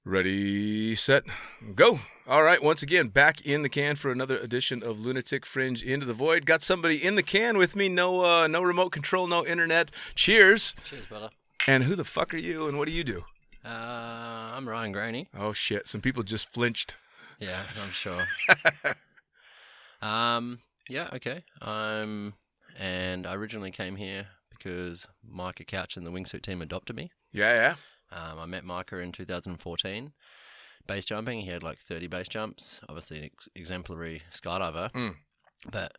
Ready, set, go. All right, once again, back in the can for another edition of Lunatic Fringe Into the Void. Got somebody in the can with me. No remote control, no internet. Cheers. Cheers, brother. And who the fuck are you and what do you do? I'm Ryan Graney. Oh, shit. Some people just flinched. Yeah, I'm sure. Yeah, okay. And I originally came here because Micah Couch and the wingsuit team adopted me. Yeah. I met Micah in 2014. Base jumping, he had like 30 base jumps. Obviously an exemplary skydiver. But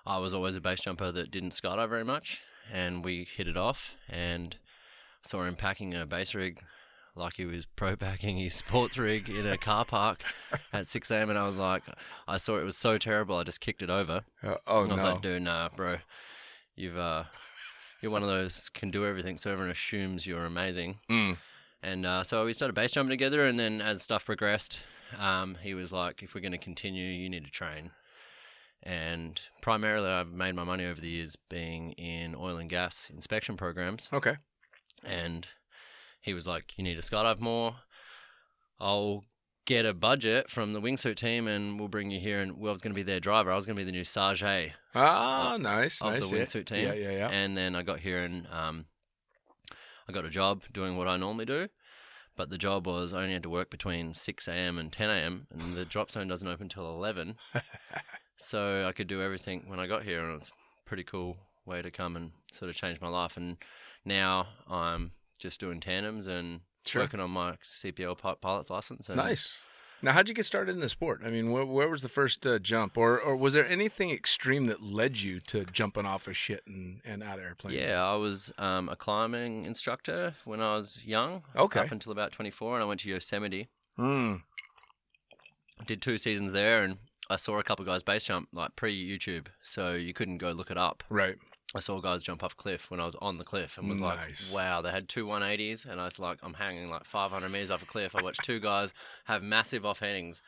I was always a base jumper that didn't skydive very much. And we hit it off and saw him packing a base rig like he was pro packing his sports rig in a car park at 6 a.m. And I was like, I saw it was so terrible, I just kicked it over. I was like, dude, nah, bro. You're one of those can do everything, so everyone assumes you're amazing. And so we started base jumping together, and then as stuff progressed, he was like, if we're going to continue, you need to train. And primarily I've made my money over the years being in oil and gas inspection programs. Okay. And he was like, you need to skydive more. I'll get a budget from the wingsuit team and we'll bring you here. And I was going to be their driver. I was going to be the new Sergeant nice. of the wingsuit team. Yeah. And then I got here and I got a job doing what I normally do. But the job was I only had to work between 6 a.m. and 10 a.m. and the drop zone doesn't open until 11. So I could do everything when I got here, and it's a pretty cool way to come and sort of change my life. And now I'm just doing tandems and working on my CPL pilot's license. And nice. Now, how'd you get started in the sport? I mean, where was the first jump? Or was there anything extreme that led you to jumping off of shit and out of airplanes? Yeah, I was a climbing instructor when I was young. Okay. Up until about 24, and I went to Yosemite. Did 2 seasons there, and I saw a couple of guys base jump, like pre-YouTube, so you couldn't go look it up. Right. I saw guys jump off a cliff when I was on the cliff and was like, wow, they had 2 180s, and I was like, I'm hanging like 500 meters off a cliff. I watched 2 guys have massive offhandings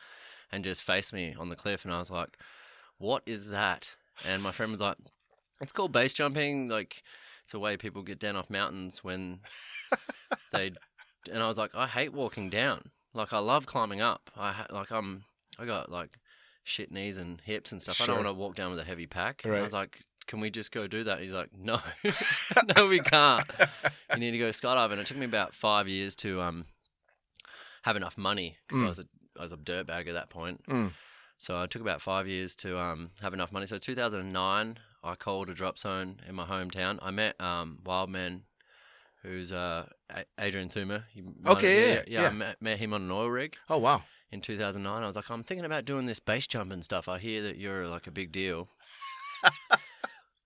and just face me on the cliff, and I was like, what is that? And my friend was like, it's called base jumping. Like, it's a way people get down off mountains when they... And I was like, I hate walking down. Like, I love climbing up. I got like shit knees and hips and stuff. Sure. I don't want to walk down with a heavy pack. Right. And I was like, can we just go do that? He's like, no, no, we can't. You need to go skydiving. It took me about 5 years to have enough money because I was a dirtbag at that point. So it took about 5 years to have enough money. So 2009, I called a drop zone in my hometown. I met Wildman, who's Adrian Thumer. Okay, yeah. I met him on an oil rig. Oh, wow. In 2009, I was like, I'm thinking about doing this base jumping stuff. I hear that you're like a big deal.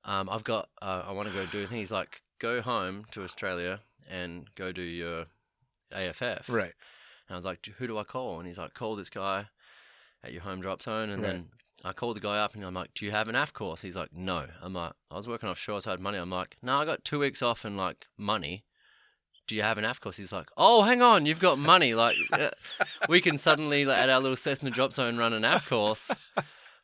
I want to go do a thing. He's like, go home to Australia and go do your AFF. Right. And I was like, who do I call? And he's like, call this guy at your home drop zone. And then I called the guy up and I'm like, do you have an AF course? He's like, no. I'm like, I was working offshore, so I had money. I'm like, no, I got 2 weeks off and like money. Do you have an AF course? He's like, oh, hang on, you've got money. Like, we can suddenly, like, at our little Cessna drop zone, run an AF course.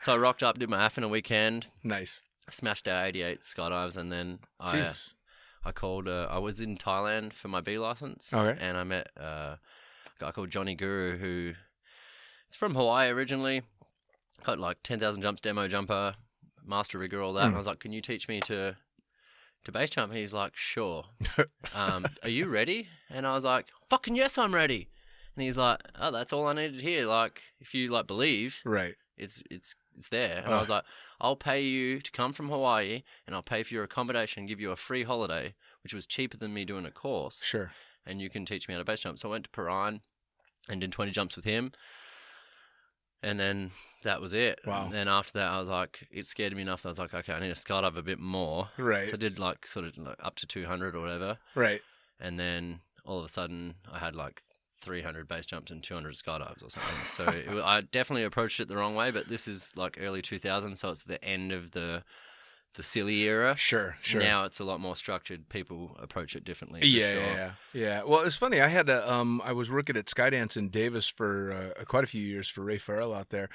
So I rocked up, did my AF in a weekend. Nice. Smashed out 88 skydives, and then I called. I was in Thailand for my B license, and I met a guy called Johnny Guru, who is from Hawaii originally. Got like 10,000 jumps, demo jumper, master rigger, all that. And I was like, "Can you teach me to base jump?" And he's like, "Sure." Are you ready? And I was like, "Fucking yes, I'm ready." And he's like, "Oh, that's all I needed here. Like, if you like believe, right, it's there." And I was like, I'll pay you to come from Hawaii, and I'll pay for your accommodation and give you a free holiday, which was cheaper than me doing a course. Sure. And you can teach me how to base jump. So I went to Perrine and did 20 jumps with him. And then that was it. Wow. And then after that, I was like, it scared me enough that I was like, okay, I need to skydive a bit more. Right. So I did like sort of like up to 200 or whatever. Right. And then all of a sudden, I had like 300 base jumps and 200 skydives or something. So I definitely approached it the wrong way, but this is like early 2000s, so it's the end of the the silly era. Sure. Now it's a lot more structured. People approach it differently. Yeah. Well, it's funny. I had I was working at Skydance in Davis for quite a few years for Ray Farrell out there,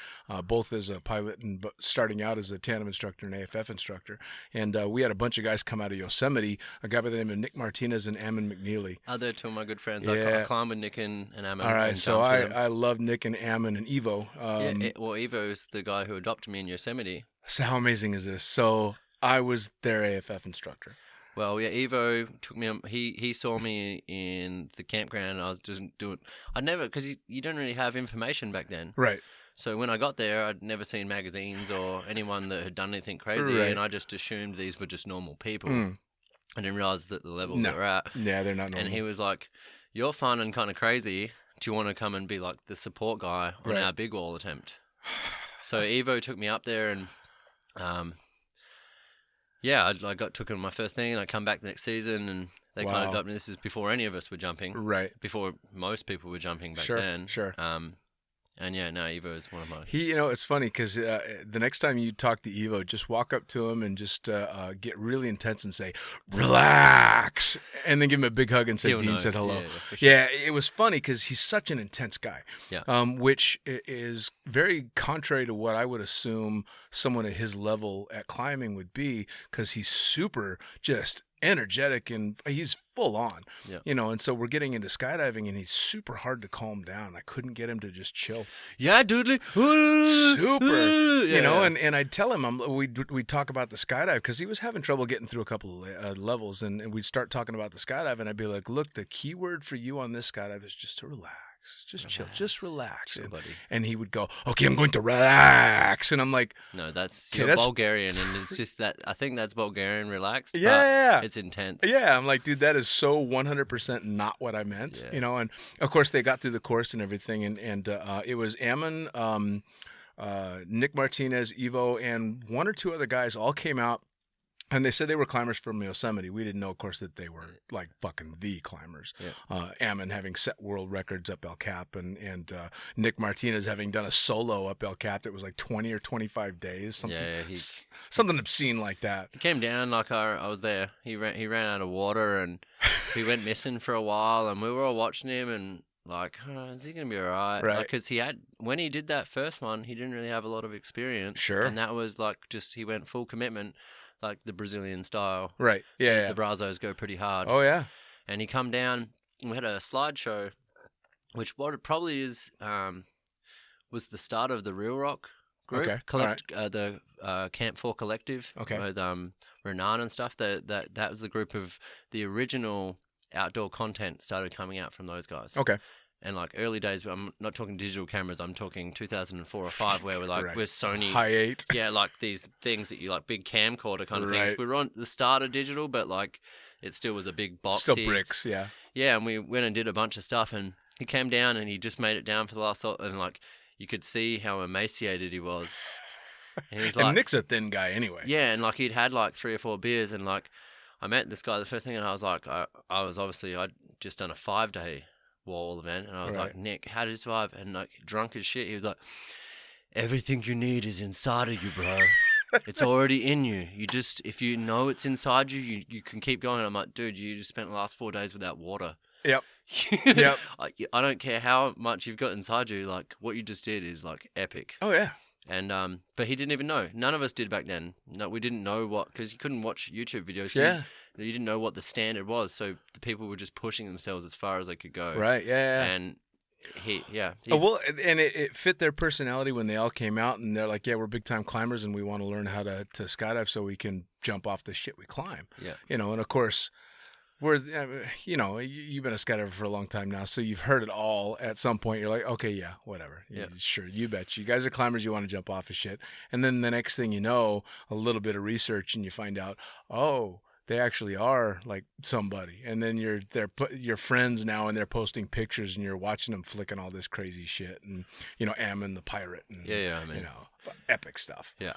both as a pilot and starting out as a tandem instructor and AFF instructor. And we had a bunch of guys come out of Yosemite. A guy by the name of Nick Martinez and Ammon McNeely. They're two of my good friends. I climb with Nick and Ammon. All right, so I love Nick and Ammon and Evo. Evo's the guy who adopted me in Yosemite. So how amazing is this? So I was their AFF instructor. Well, yeah, Evo took me. He saw me in the campground. And I was just doing. Because you don't really have information back then. Right. So when I got there, I'd never seen magazines or anyone that had done anything crazy, Right. and I just assumed these were just normal people. I didn't realize that the level they're at. Yeah, they're not normal. And he was like, "You're fun and kind of crazy. Do you want to come and be like the support guy on our big wall attempt?" So Evo took me up there and. I took on my first thing, and I come back the next season, and they kind of got me. This is before any of us were jumping, right? Before most people were jumping back then, Sure. And Evo is one of my. It's funny because the next time you talk to Evo, just walk up to him and just get really intense and say, "Relax," and then give him a big hug and say, "Dean said hello." Yeah, it was funny because he's such an intense guy. Yeah. Which is very contrary to what I would assume someone at his level at climbing would be, because he's super just energetic and he's full on, and so we're getting into skydiving and he's super hard to calm down. I couldn't get him to just chill. Yeah, doodly. Super. And I'd tell him, we'd talk about the skydive because he was having trouble getting through a couple of levels, and we'd start talking about the skydive, and I'd be like, look, the key word for you on this skydive is just to relax. Just chill, just relax. Chill, buddy. And he would go, okay, I'm going to relax. And I'm like, no, that's Bulgarian, and it's just that, I think that's Bulgarian relaxed. Yeah. It's intense. Yeah, I'm like, dude, that is so 100% not what I meant, and of course they got through the course and everything, and it was Ammon, Nick Martinez, Evo, and one or two other guys all came out. And they said they were climbers from Yosemite. We didn't know, of course, that they were like fucking the climbers. Yeah. Ammon having set world records up El Cap, and Nick Martinez having done a solo up El Cap that was like 20 or 25 days, something obscene like that. He came down like I was there. He ran out of water and he went missing for a while, and we were all watching him and like, is he gonna be all right? Right. Because when he did that first one, he didn't really have a lot of experience. Sure. And that was like he went full commitment. Like the Brazilian style. Right. Yeah. The Brazos go pretty hard. Oh, yeah. And he come down, and we had a slideshow, which what it probably is, was the start of the Real Rock group. Okay. The Camp 4 Collective. Okay. With Renan and stuff. That was the group of the original outdoor content started coming out from those guys. Okay. And like early days, I'm not talking digital cameras, I'm talking 2004 or 5, where we're like, we're Sony. High 8. Yeah, like these things that you like, big camcorder kind of things. We were on the start of digital, but like it still was a big box. Still bricks, yeah. Yeah, and we went and did a bunch of stuff, and he came down and he just made it down for the last, and like you could see how emaciated he was. And he's like, and Nick's a thin guy anyway. Yeah, and like he'd had like 3 or 4 beers, and like I met this guy the first thing, and I was like, I'd just done a 5-day wall event, and I was like, Nick, how did you survive? And like drunk as shit, he was like, everything you need is inside of you, bro. It's already in you. You just, if you know it's inside you, you can keep going. And I'm like, dude, you just spent the last 4 days without water. Yep. Yep. I don't care how much you've got inside you, like what you just did is like epic. Oh yeah. And but he didn't even know. None of us did back then. No, we didn't know because you couldn't watch YouTube videos. So you didn't know what the standard was. So the people were just pushing themselves as far as they could go. Right. Yeah. And and it fit their personality when they all came out, and they're like, yeah, we're big time climbers, and we want to learn how to skydive so we can jump off the shit we climb. Yeah. And of course, you've been a skydiver for a long time now, so you've heard it all at some point. You're like, okay, yeah, whatever. Yeah. Sure, you bet. You guys are climbers, you want to jump off of shit. And then the next thing you know, a little bit of research, and you find out, oh, they actually are like somebody. And then you're friends now, and they're posting pictures, and you're watching them flicking all this crazy shit. And, Ammon the pirate. And, epic stuff. Yeah.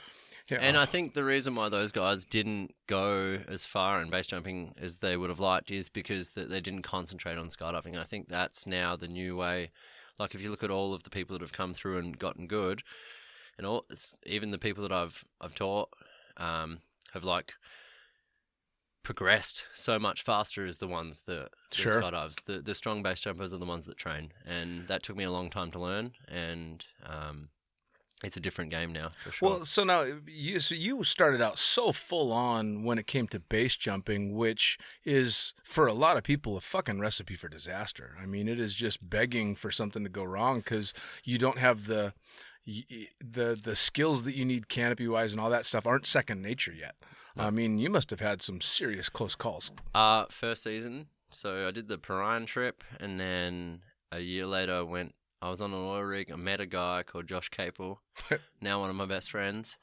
Yeah. And I think the reason why those guys didn't go as far in base jumping as they would have liked is because they didn't concentrate on skydiving. I think that's now the new way. Like if you look at all of the people that have come through and gotten good, and even the people that I've taught, have like progressed so much faster as the ones that Sure. skydives. The strong base jumpers are the ones that train, and that took me a long time to learn. And it's a different game now for sure. Well, so now you started out so full on when it came to base jumping, which is for a lot of people a fucking recipe for disaster. I mean, it is just begging for something to go wrong because you don't have the skills that you need canopy wise and all that stuff aren't second nature yet. No. I mean, you must have had some serious close calls. First season, so I did the Parian trip, and then a year later I was on an oil rig. I met a guy called Josh Capel, now one of my best friends,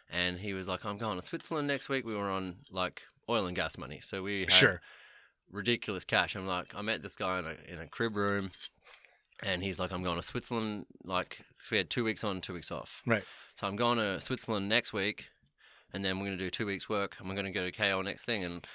and he was like, I'm going to Switzerland next week. We were on like oil and gas money, so we had ridiculous cash. I'm like, I met this guy in a crib room, and he's like, I'm going to Switzerland. Like, we had 2 weeks on, 2 weeks off. Right. So I'm going to Switzerland next week, and then we're going to do 2 weeks work, and we're going to go to KL next thing. And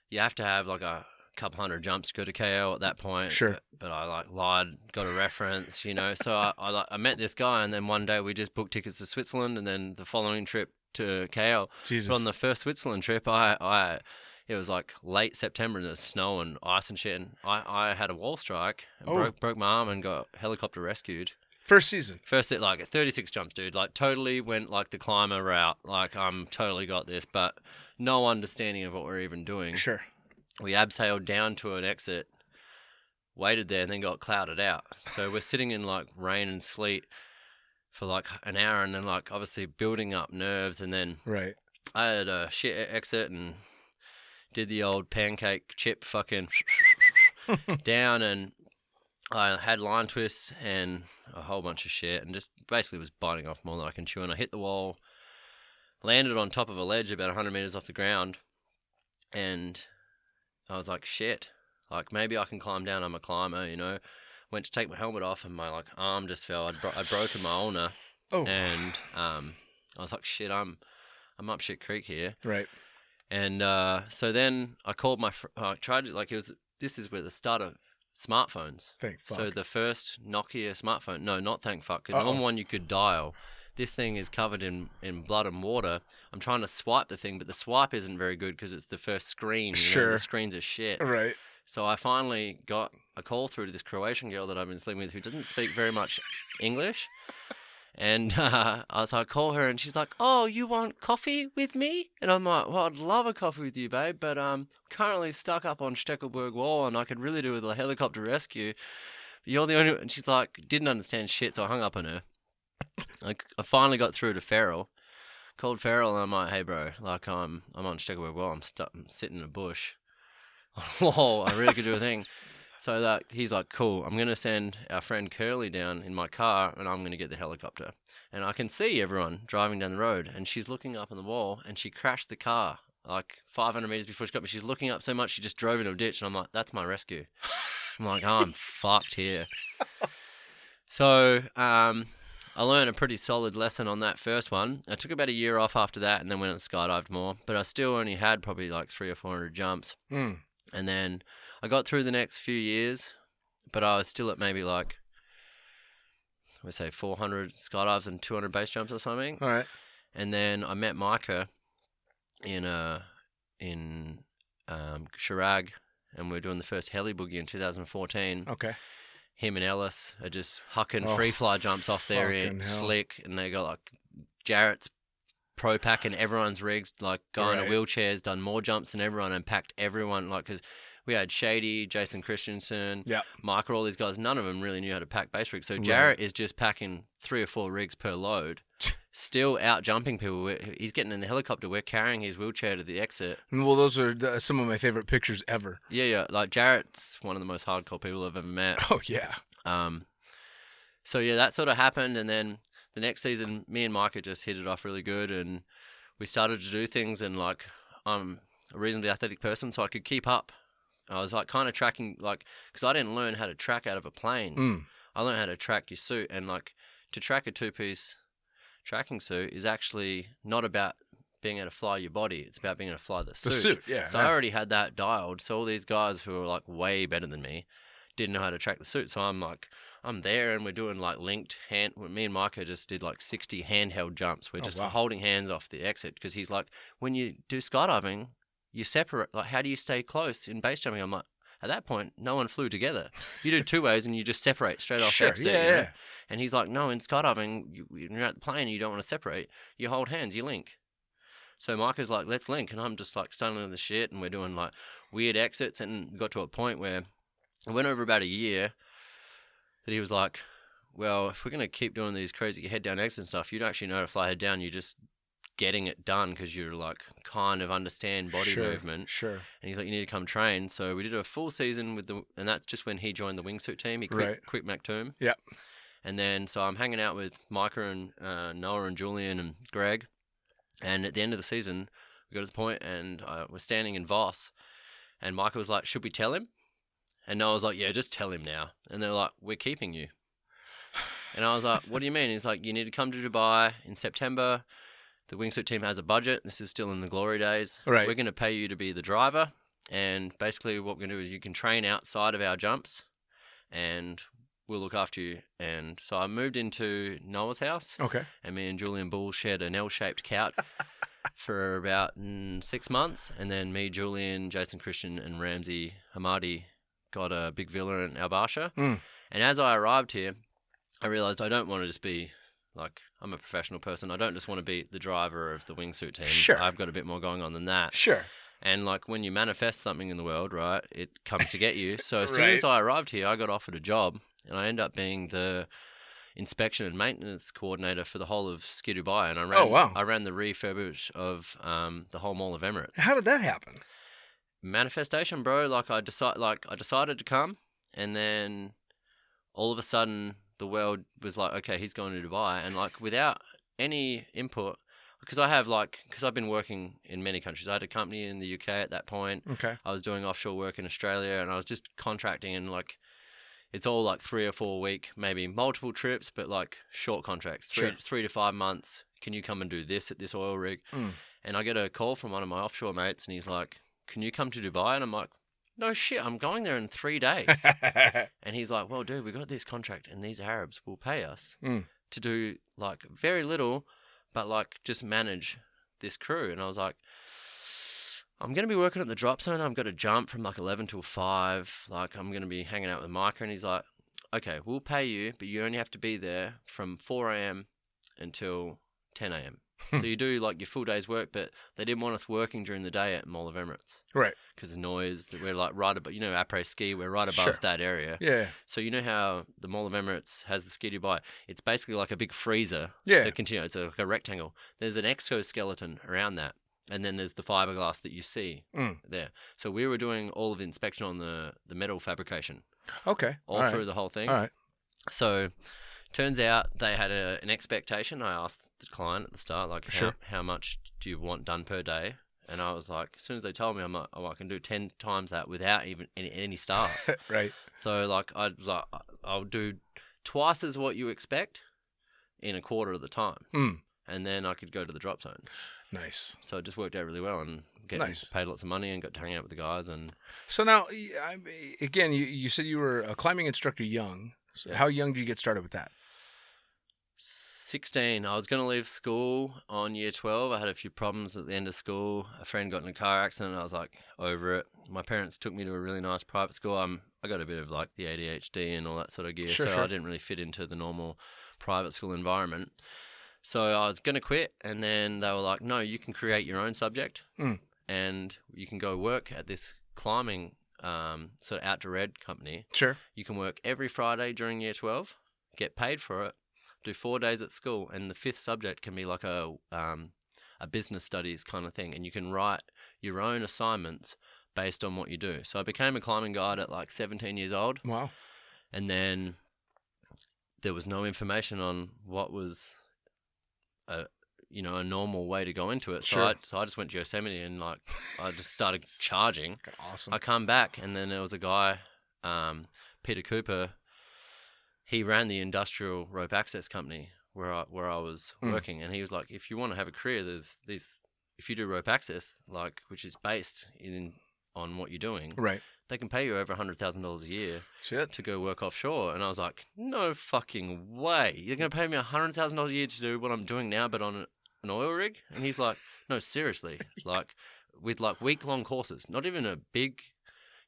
you have to have like a couple hundred jumps to go to KL at that point. Sure. But I like lied, got a reference, you know. So I met this guy, and then one day we just booked tickets to Switzerland, and then the following trip to KL. Jesus. But on the first Switzerland trip, it was like late September and there's snow and ice and shit. And I had a wall strike and broke my arm and got helicopter rescued. First season. Like 36 jumps, dude. Like totally went like the climber route. Like I'm totally got this, but no understanding of what we're even doing. Sure. We abseiled down to an exit, waited there, and then got clouded out. So we're sitting in like rain and sleet for like an hour, and then like obviously building up nerves. And then I had a shit exit and did the old pancake chip fucking down, and I had line twists and a whole bunch of shit, and just basically was biting off more than I can chew. And I hit the wall, landed on top of a ledge about 100 meters off the ground, and I was like, shit, like maybe I can climb down. I'm a climber, you know. Went to take my helmet off, and my like arm just fell. I'd broken my ulnar, and I was like, shit, I'm up shit creek here, right? And so then I called I tried to, like, this is where the start of smartphones. Thank fuck. So the first Nokia smartphone, no, not thank fuck, because the only one you could dial. This thing is covered in blood and water. I'm trying to swipe the thing, but the swipe isn't very good because it's the first screen. You know, the screens are shit. Right. So I finally got a call through to this Croatian girl that I've been sleeping with who doesn't speak very much English. And I was like, call her, and she's like, oh, you want coffee with me? And I'm like, well, I'd love a coffee with you, babe, but I'm currently stuck up on Steckelberg Wall, and I could really do with a helicopter rescue. But you're the only one. And she's like, didn't understand shit, so I hung up on her. I finally got through to Farrell, called Farrell, and I'm like, hey, bro, like, I'm on Steckelberg Wall, I'm sitting in a bush. Whoa, I really could do a thing. So that he's like, cool, I'm going to send our friend Curly down in my car, and I'm going to get the helicopter. And I can see everyone driving down the road, and she's looking up on the wall, and she crashed the car like 500 meters before she got me. She's looking up so much, she just drove into a ditch, and I'm like, that's my rescue. I'm like, oh, I'm fucked here. So I learned a pretty solid lesson on that first one. I took about a year off after that, and then went and skydived more, but I still only had probably like 300 or 400 jumps. And then I got through the next few years, but I was still at maybe like, let's say 400 skydives and 200 base jumps or something. All right. And then I met Micah in Chirag, and we were doing the first heli boogie in 2014. Okay. Him and Ellis are just hucking free fly jumps off there in slick, and they got like Jarrett's pro packing everyone's rigs, like guy in a wheelchair's done more jumps than everyone and packed everyone, like, because we had Shady, Jason Christensen, Micah, all these guys, none of them really knew how to pack base rigs. So Jarrett is just packing 3 or 4 rigs per load, still out jumping people. He's getting in the helicopter. We're carrying his wheelchair to the exit. Well, those are some of my favorite pictures ever. Yeah. Like Jarrett's one of the most hardcore people I've ever met. Oh, yeah. So, yeah, that sort of happened. And then the next season, me and Micah just hit it off really good. And we started to do things. And, like, I'm a reasonably athletic person, so I could keep up. I was like kind of tracking, like, because I didn't learn how to track out of a plane. I learned how to track your suit, and like to track a 2-piece tracking suit is actually not about being able to fly your body. It's about being able to fly the suit. The suit, yeah. So I already had that dialed. So all these guys who were like way better than me didn't know how to track the suit. So I'm like, I'm there and we're doing like linked hand. Me and Micah just did like 60 handheld jumps. We're just holding hands off the exit because he's like, when you do skydiving, you separate. Like, how do you stay close in base jumping? I'm like, at that point, no one flew together. You do two ways and you just separate straight off exit. Yeah, you know? yeah. And he's like, no, in skydiving, you're at the plane, you don't want to separate. You hold hands, you link. So Micah's like, let's link. And I'm just like stunned the shit. And we're doing like weird exits. And got to a point where it went over about a year that he was like, well, if we're going to keep doing these crazy head down exits and stuff, you don't actually know how to fly head down. You're just getting it done because you're like kind of understand body movement. Sure. And he's like, you need to come train. So we did a full season and that's just when he joined the wingsuit team. He quit MacToom. Yeah. And then, so I'm hanging out with Micah and Noah and Julian and Greg. And at the end of the season, we got to the point and we're standing in Voss. And Micah was like, should we tell him? And Noah was like, yeah, just tell him now. And they're like, we're keeping you. And I was like, what do you mean? He's like, you need to come to Dubai in September. The wingsuit team has a budget. This is still in the glory days. Right. We're going to pay you to be the driver. And basically what we're going to do is you can train outside of our jumps and we'll look after you. And so I moved into Noah's house. Okay. And me and Julian Bull shared an L-shaped couch for about 6 months. And then me, Julian, Jason Christian, and Ramsey Hamadi got a big villa in Al Barsha. And as I arrived here, I realized I don't want to just be like, I'm a professional person. I don't just want to be the driver of the wingsuit team. Sure. I've got a bit more going on than that. Sure. And like when you manifest something in the world, right, it comes to get you. So as soon as I arrived here, I got offered a job and I ended up being the inspection and maintenance coordinator for the whole of Ski Dubai. And I ran the refurbish of the whole Mall of Emirates. How did that happen? Manifestation, bro. I decided to come, and then all of a sudden the world was like, okay, he's going to Dubai, and like without any input, because I've been working in many countries. I had a company in the UK at that point. Okay. I was doing offshore work in Australia, and I was just contracting, and like it's all like 3 or 4 week, maybe multiple trips, but like short contracts, 3 to 5 months. Can you come and do this at this oil rig? And I get a call from one of my offshore mates, and he's like, can you come to Dubai? And I'm like, no shit, I'm going there in 3 days. And he's like, well, dude, we got this contract and these Arabs will pay us to do like very little, but like just manage this crew. And I was like, I'm going to be working at the drop zone. I've got to jump from like 11 till 5. Like I'm going to be hanging out with Micah. And he's like, okay, we'll pay you, but you only have to be there from 4 a.m. until 10 a.m. So you do like your full day's work, but they didn't want us working during the day at Mall of Emirates. Right. Because the noise, we're like right above, après ski, we're right above that area. Yeah. So you know how the Mall of Emirates has the Ski Dubai? It's basically like a big freezer. Yeah. It's like a rectangle. There's an exoskeleton around that. And then there's the fiberglass that you see there. So we were doing all of the inspection on the metal fabrication. Okay. All through the whole thing. All right. So turns out they had an expectation. I asked the client at the start, like, how much do you want done per day? And I was like, as soon as they told me, I'm like, oh, I can do 10 times that without even any staff. Right. So like, I was like, I'll do twice as what you expect in a quarter of the time. And then I could go to the drop zone. Nice. So it just worked out really well and paid lots of money and got to hang out with the guys. And so now, again, you said you were a climbing instructor young. So how young did you get started with that? 16. I was going to leave school on year 12. I had a few problems at the end of school. A friend got in a car accident. I was like over it. My parents took me to a really nice private school. I got a bit of like the ADHD and all that sort of gear. So I didn't really fit into the normal private school environment. So I was going to quit. And then they were like, no, you can create your own subject and you can go work at this climbing sort of outdoor ed company. Sure. You can work every Friday during year 12, get paid for it, do 4 days at school, and the 5th subject can be like a business studies kind of thing, and you can write your own assignments based on what you do. So I became a climbing guide at like 17 years old. Wow. And then there was no information on what was a normal way to go into it. So I just went to Yosemite and like I just started charging. Awesome. I come back and then there was a guy, Peter Cooper. He ran the industrial rope access company where I was working, and he was like, if you want to have a career, there's these. If you do rope access, like which is based on what you're doing, right? they can pay you over $100,000 a year to go work offshore. And I was like, no fucking way. You're going to pay me $100,000 a year to do what I'm doing now, but on an oil rig? And he's like, no, seriously. Like, with like week-long courses, not even a big...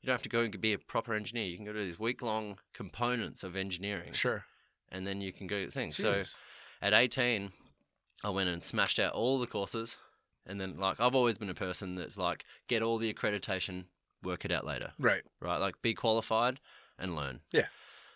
You don't have to go and be a proper engineer. You can go to these week-long components of engineering. Sure. And then you can go things. Jesus. So at 18, I went and smashed out all the courses. And then, like, I've always been a person that's like, get all the accreditation, work it out later. Right. Like, be qualified and learn. Yeah.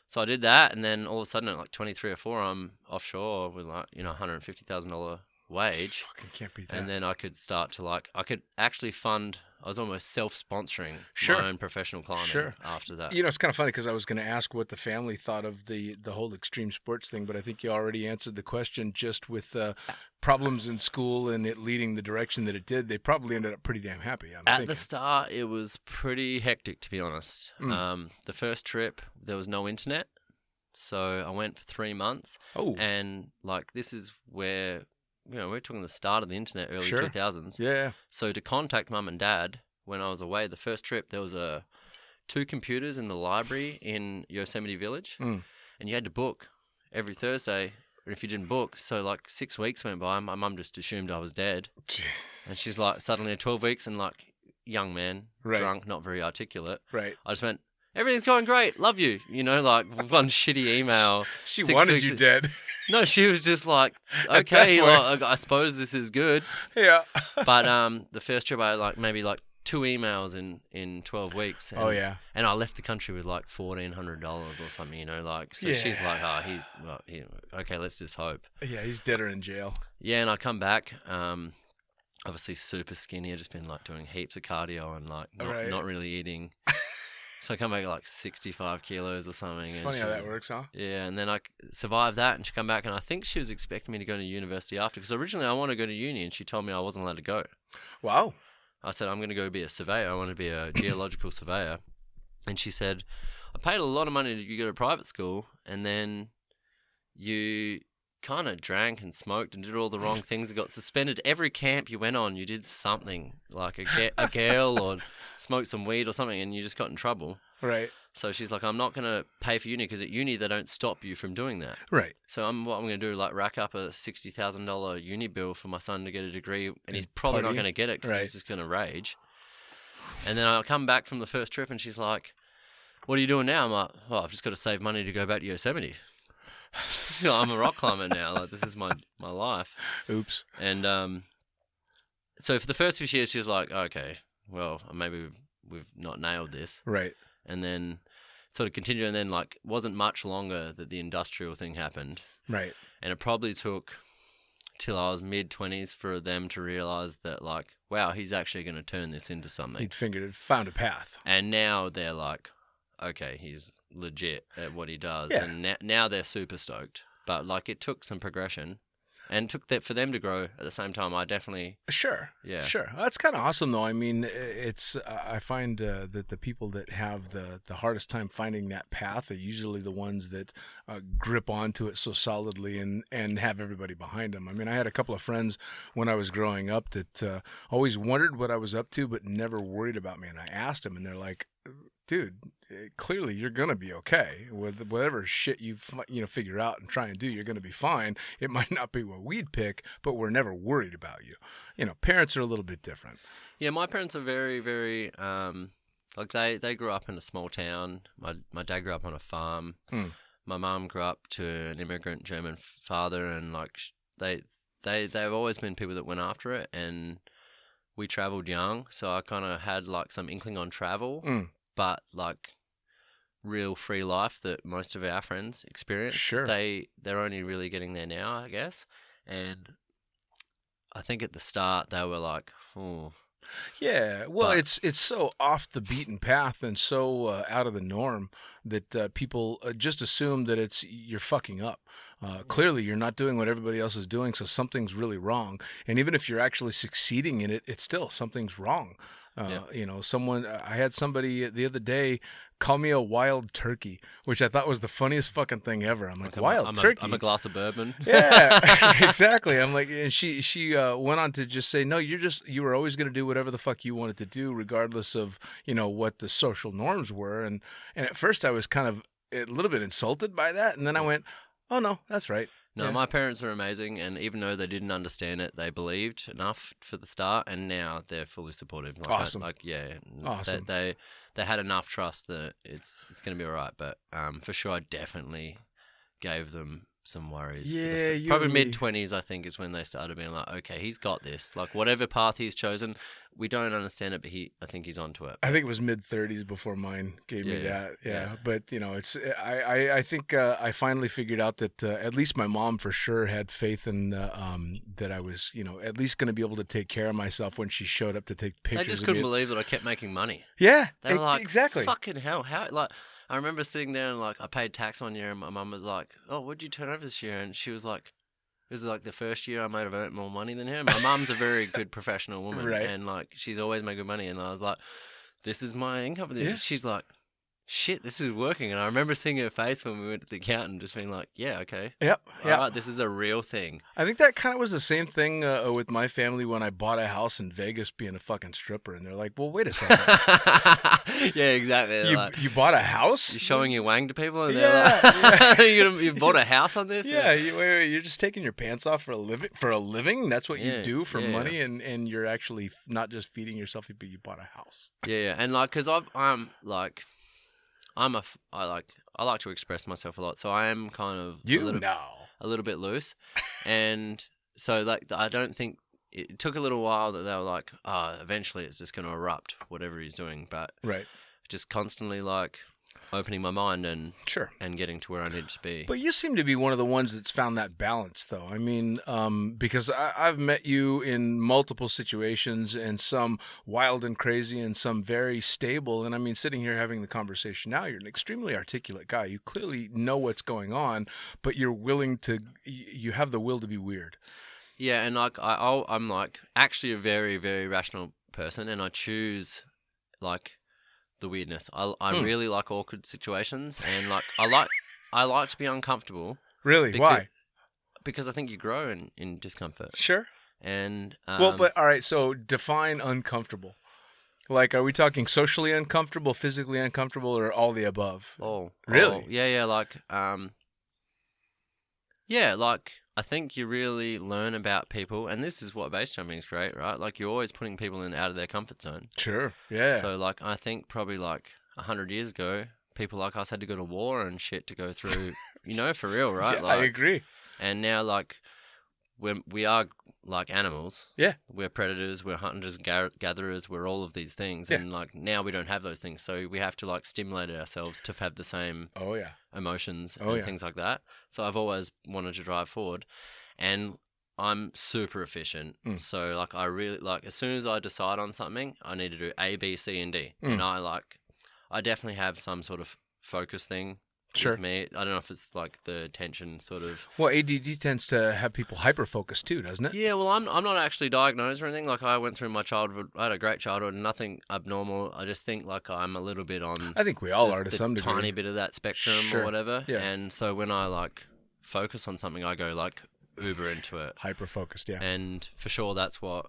So I did that, and then all of a sudden at like 23 or 4, I'm offshore with like, $150,000 wage. Fucking can't beat that. And then I could start to I could actually fund. I was almost self-sponsoring my own professional climbing after that. It's kind of funny because I was going to ask what the family thought of the whole extreme sports thing, but I think you already answered the question just with problems in school and it leading the direction that it did. They probably ended up pretty damn happy. At the start, it was pretty hectic, to be honest. The first trip, there was no internet. So I went for 3 months. Oh. And like, this is where... we're talking the start of the internet, early 2000s. Yeah. So to contact mum and dad when I was away, the first trip, there was 2 computers in the library in Yosemite Village, and you had to book every Thursday. And if you didn't book, so like 6 weeks went by, my mum just assumed I was dead. And she's like, suddenly 12 weeks and like, young man, drunk, not very articulate. Right. I just went, everything's going great, love you. Like one shitty email. She wanted you dead. No, she was just like, okay, I suppose this is good. Yeah. But the first trip, I had maybe 2 emails in 12 weeks. And, And I left the country with like $1,400 or something, So she's like, okay, let's just hope. Yeah, he's dead or in jail. Yeah, and I come back, obviously super skinny. I've just been doing heaps of cardio and not really eating. So I come back at 65 kilos or something. It's funny how that works, huh? Yeah, and then I survived that, and she come back, and I think she was expecting me to go to university after, because originally I wanted to go to uni, and she told me I wasn't allowed to go. Wow. I said, I'm going to go be a surveyor. I want to be a geological surveyor. And she said, I paid a lot of money to go to private school, and then you kind of drank and smoked and did all the wrong things and got suspended. Every camp you went on, you did something, like a girl or smoked some weed or something, and you just got in trouble. Right. So she's like, I'm not going to pay for uni, because at uni they don't stop you from doing that. Right. So what I'm going to do, rack up a $60,000 uni bill for my son to get a degree, and he's probably not going to get it because he's just going to rage. And then I come back from the first trip, and she's like, what are you doing now? I'm like, I've just got to save money to go back to Yosemite. I'm a rock climber now. This is my life. Oops. And so for the first few years, she was like, okay, well, maybe we've not nailed this. Right. And then sort of continued, and then wasn't much longer that the industrial thing happened. Right. And it probably took till I was mid-20s for them to realize that wow, he's actually going to turn this into something. He'd found a path. And now they're like, okay, he's legit at what he does. Yeah. And now they're super stoked. But it took some progression. And it took that for them to grow at the same time. I definitely... Sure. Yeah. Sure. That's kind of awesome, though. I mean, I find that the people that have the hardest time finding that path are usually the ones that grip onto it so solidly and have everybody behind them. I mean, I had a couple of friends when I was growing up that always wondered what I was up to, but never worried about me. And I asked them, and they're like, dude, clearly you're going to be okay with whatever shit you figure out and try and do. You're going to be fine. It might not be what we'd pick, but we're never worried about you. Parents are a little bit different. Yeah, my parents are very, very they grew up in a small town. My dad grew up on a farm. My mum grew up to an immigrant German father, and they've always been people that went after it. And we traveled young, so I kind of had some inkling on travel. But real free life that most of our friends experience. Sure. They're only really getting there now, I guess. And I think at the start they were like, oh. Yeah, well, it's so off the beaten path and so out of the norm that people just assume that you're fucking up. Clearly, you're not doing what everybody else is doing, so something's really wrong. And even if you're actually succeeding in it, it's still something's wrong. You know, I had somebody the other day call me a wild turkey, which I thought was the funniest fucking thing ever. I'm like, wild turkey? I'm a glass of bourbon. Yeah, exactly. I'm like, and she went on to just say, no, you were always going to do whatever the fuck you wanted to do, regardless of, you know, what the social norms were. And at first I was kind of a little bit insulted by that. And then I went, oh no, that's right. No, my parents are amazing, and even though they didn't understand it, they believed enough for the start, and now they're fully supportive. Like, awesome. Awesome. They had enough trust that it's going to be all right. But for sure, I definitely gave them some worries. Yeah, probably mid-20s, I think, is when they started being like, okay, he's got this. Like, whatever path he's chosen, we don't understand it, but I think he's onto it. I think it was mid-30s before mine gave me that. Yeah. But, you know, I think I finally figured out that at least my mom for sure had faith in that I was, you know, at least going to be able to take care of myself when she showed up to take pictures. They just couldn't believe that I kept making money. Yeah, they were like, exactly. Fucking hell, how, like... I remember sitting there and, like, I paid tax one year and my mum was like, oh, what'd you turn over this year? And she was like, it was like the first year I might have earned more money than her. My mum's a very good professional woman. Right. And, like, she's always made good money. And I was like, this is my income. Yeah. She's like, shit, this is working. And I remember seeing her face when we went to the accountant, just being like, yeah, okay. Yep. All right, this is a real thing. I think that kind of was the same thing with my family when I bought a house in Vegas being a fucking stripper. And they're like, well, wait a second. Yeah, exactly. You bought a house? You're showing your wang to people? And they're like, you bought a house on this? Yeah, you're just taking your pants off for a living? That's what you do for money? And you're actually not just feeding yourself, but you bought a house. Yeah, and, like, because I'm like... I like to express myself a lot, so I am kind of a little bit loose, and so, like, I don't think it took a little while that they were like, eventually it's just going to erupt, whatever he's doing, but just constantly, like, opening my mind and getting to where I need to be. But you seem to be one of the ones that's found that balance, though. I mean, because I've met you in multiple situations, and some wild and crazy and some very stable. And I mean, sitting here having the conversation now, you're an extremely articulate guy. You clearly know what's going on, but you have the will to be weird. Yeah, and, like, I'm, like, actually a very, very rational person, and I choose, like, the weirdness. I really like awkward situations, and, like, I like to be uncomfortable. Really? Why? Because I think you grow in discomfort. Sure. And but all right. So define uncomfortable. Like, are we talking socially uncomfortable, physically uncomfortable, or all the above? Oh, really? Yeah. Like, like, I think you really learn about people, and this is what base jumping is great, right? Like, you're always putting people out of their comfort zone. Sure, yeah. So, like, I think probably, like, 100 years ago, people like us had to go to war and shit to go through, you know, for real, right? Yeah, like, I agree. And now, like, we are like animals. Yeah. We're predators, we're hunters, gatherers, we're all of these things. Yeah. And, like, now we don't have those things. So we have to, like, stimulate ourselves to have the same emotions and things like that. So I've always wanted to drive forward. And I'm super efficient. So, like, I really, like, as soon as I decide on something, I need to do A, B, C, and D. And I definitely have some sort of focus thing. Sure. With me. I don't know if it's, like, the attention sort of... Well, ADD tends to have people hyper-focused too, doesn't it? Yeah, well, I'm not actually diagnosed or anything. Like, I went through my childhood. I had a great childhood, nothing abnormal. I just think, like, I'm a little bit on... I think we all are to some degree. Tiny bit of that spectrum or whatever. Yeah. And so when I, like, focus on something, I go, like, uber into it. Hyper-focused, yeah. And for sure, that's what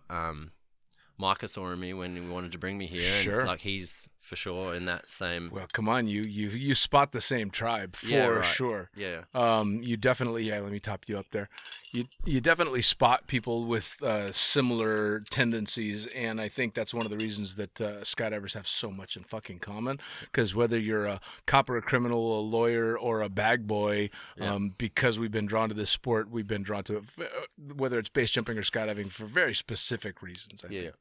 Micah saw in me when he wanted to bring me here. Sure. And, like, he's... for sure in that same... Well, come on, you spot the same tribe for sure. Yeah. You definitely, let me top you up there. You definitely spot people with similar tendencies, and I think that's one of the reasons that skydivers have so much in fucking common. Because whether you're a cop or a criminal, a lawyer, or a bag boy, because we've been drawn to this sport, we've been drawn to it, whether it's base jumping or skydiving, for very specific reasons. I think.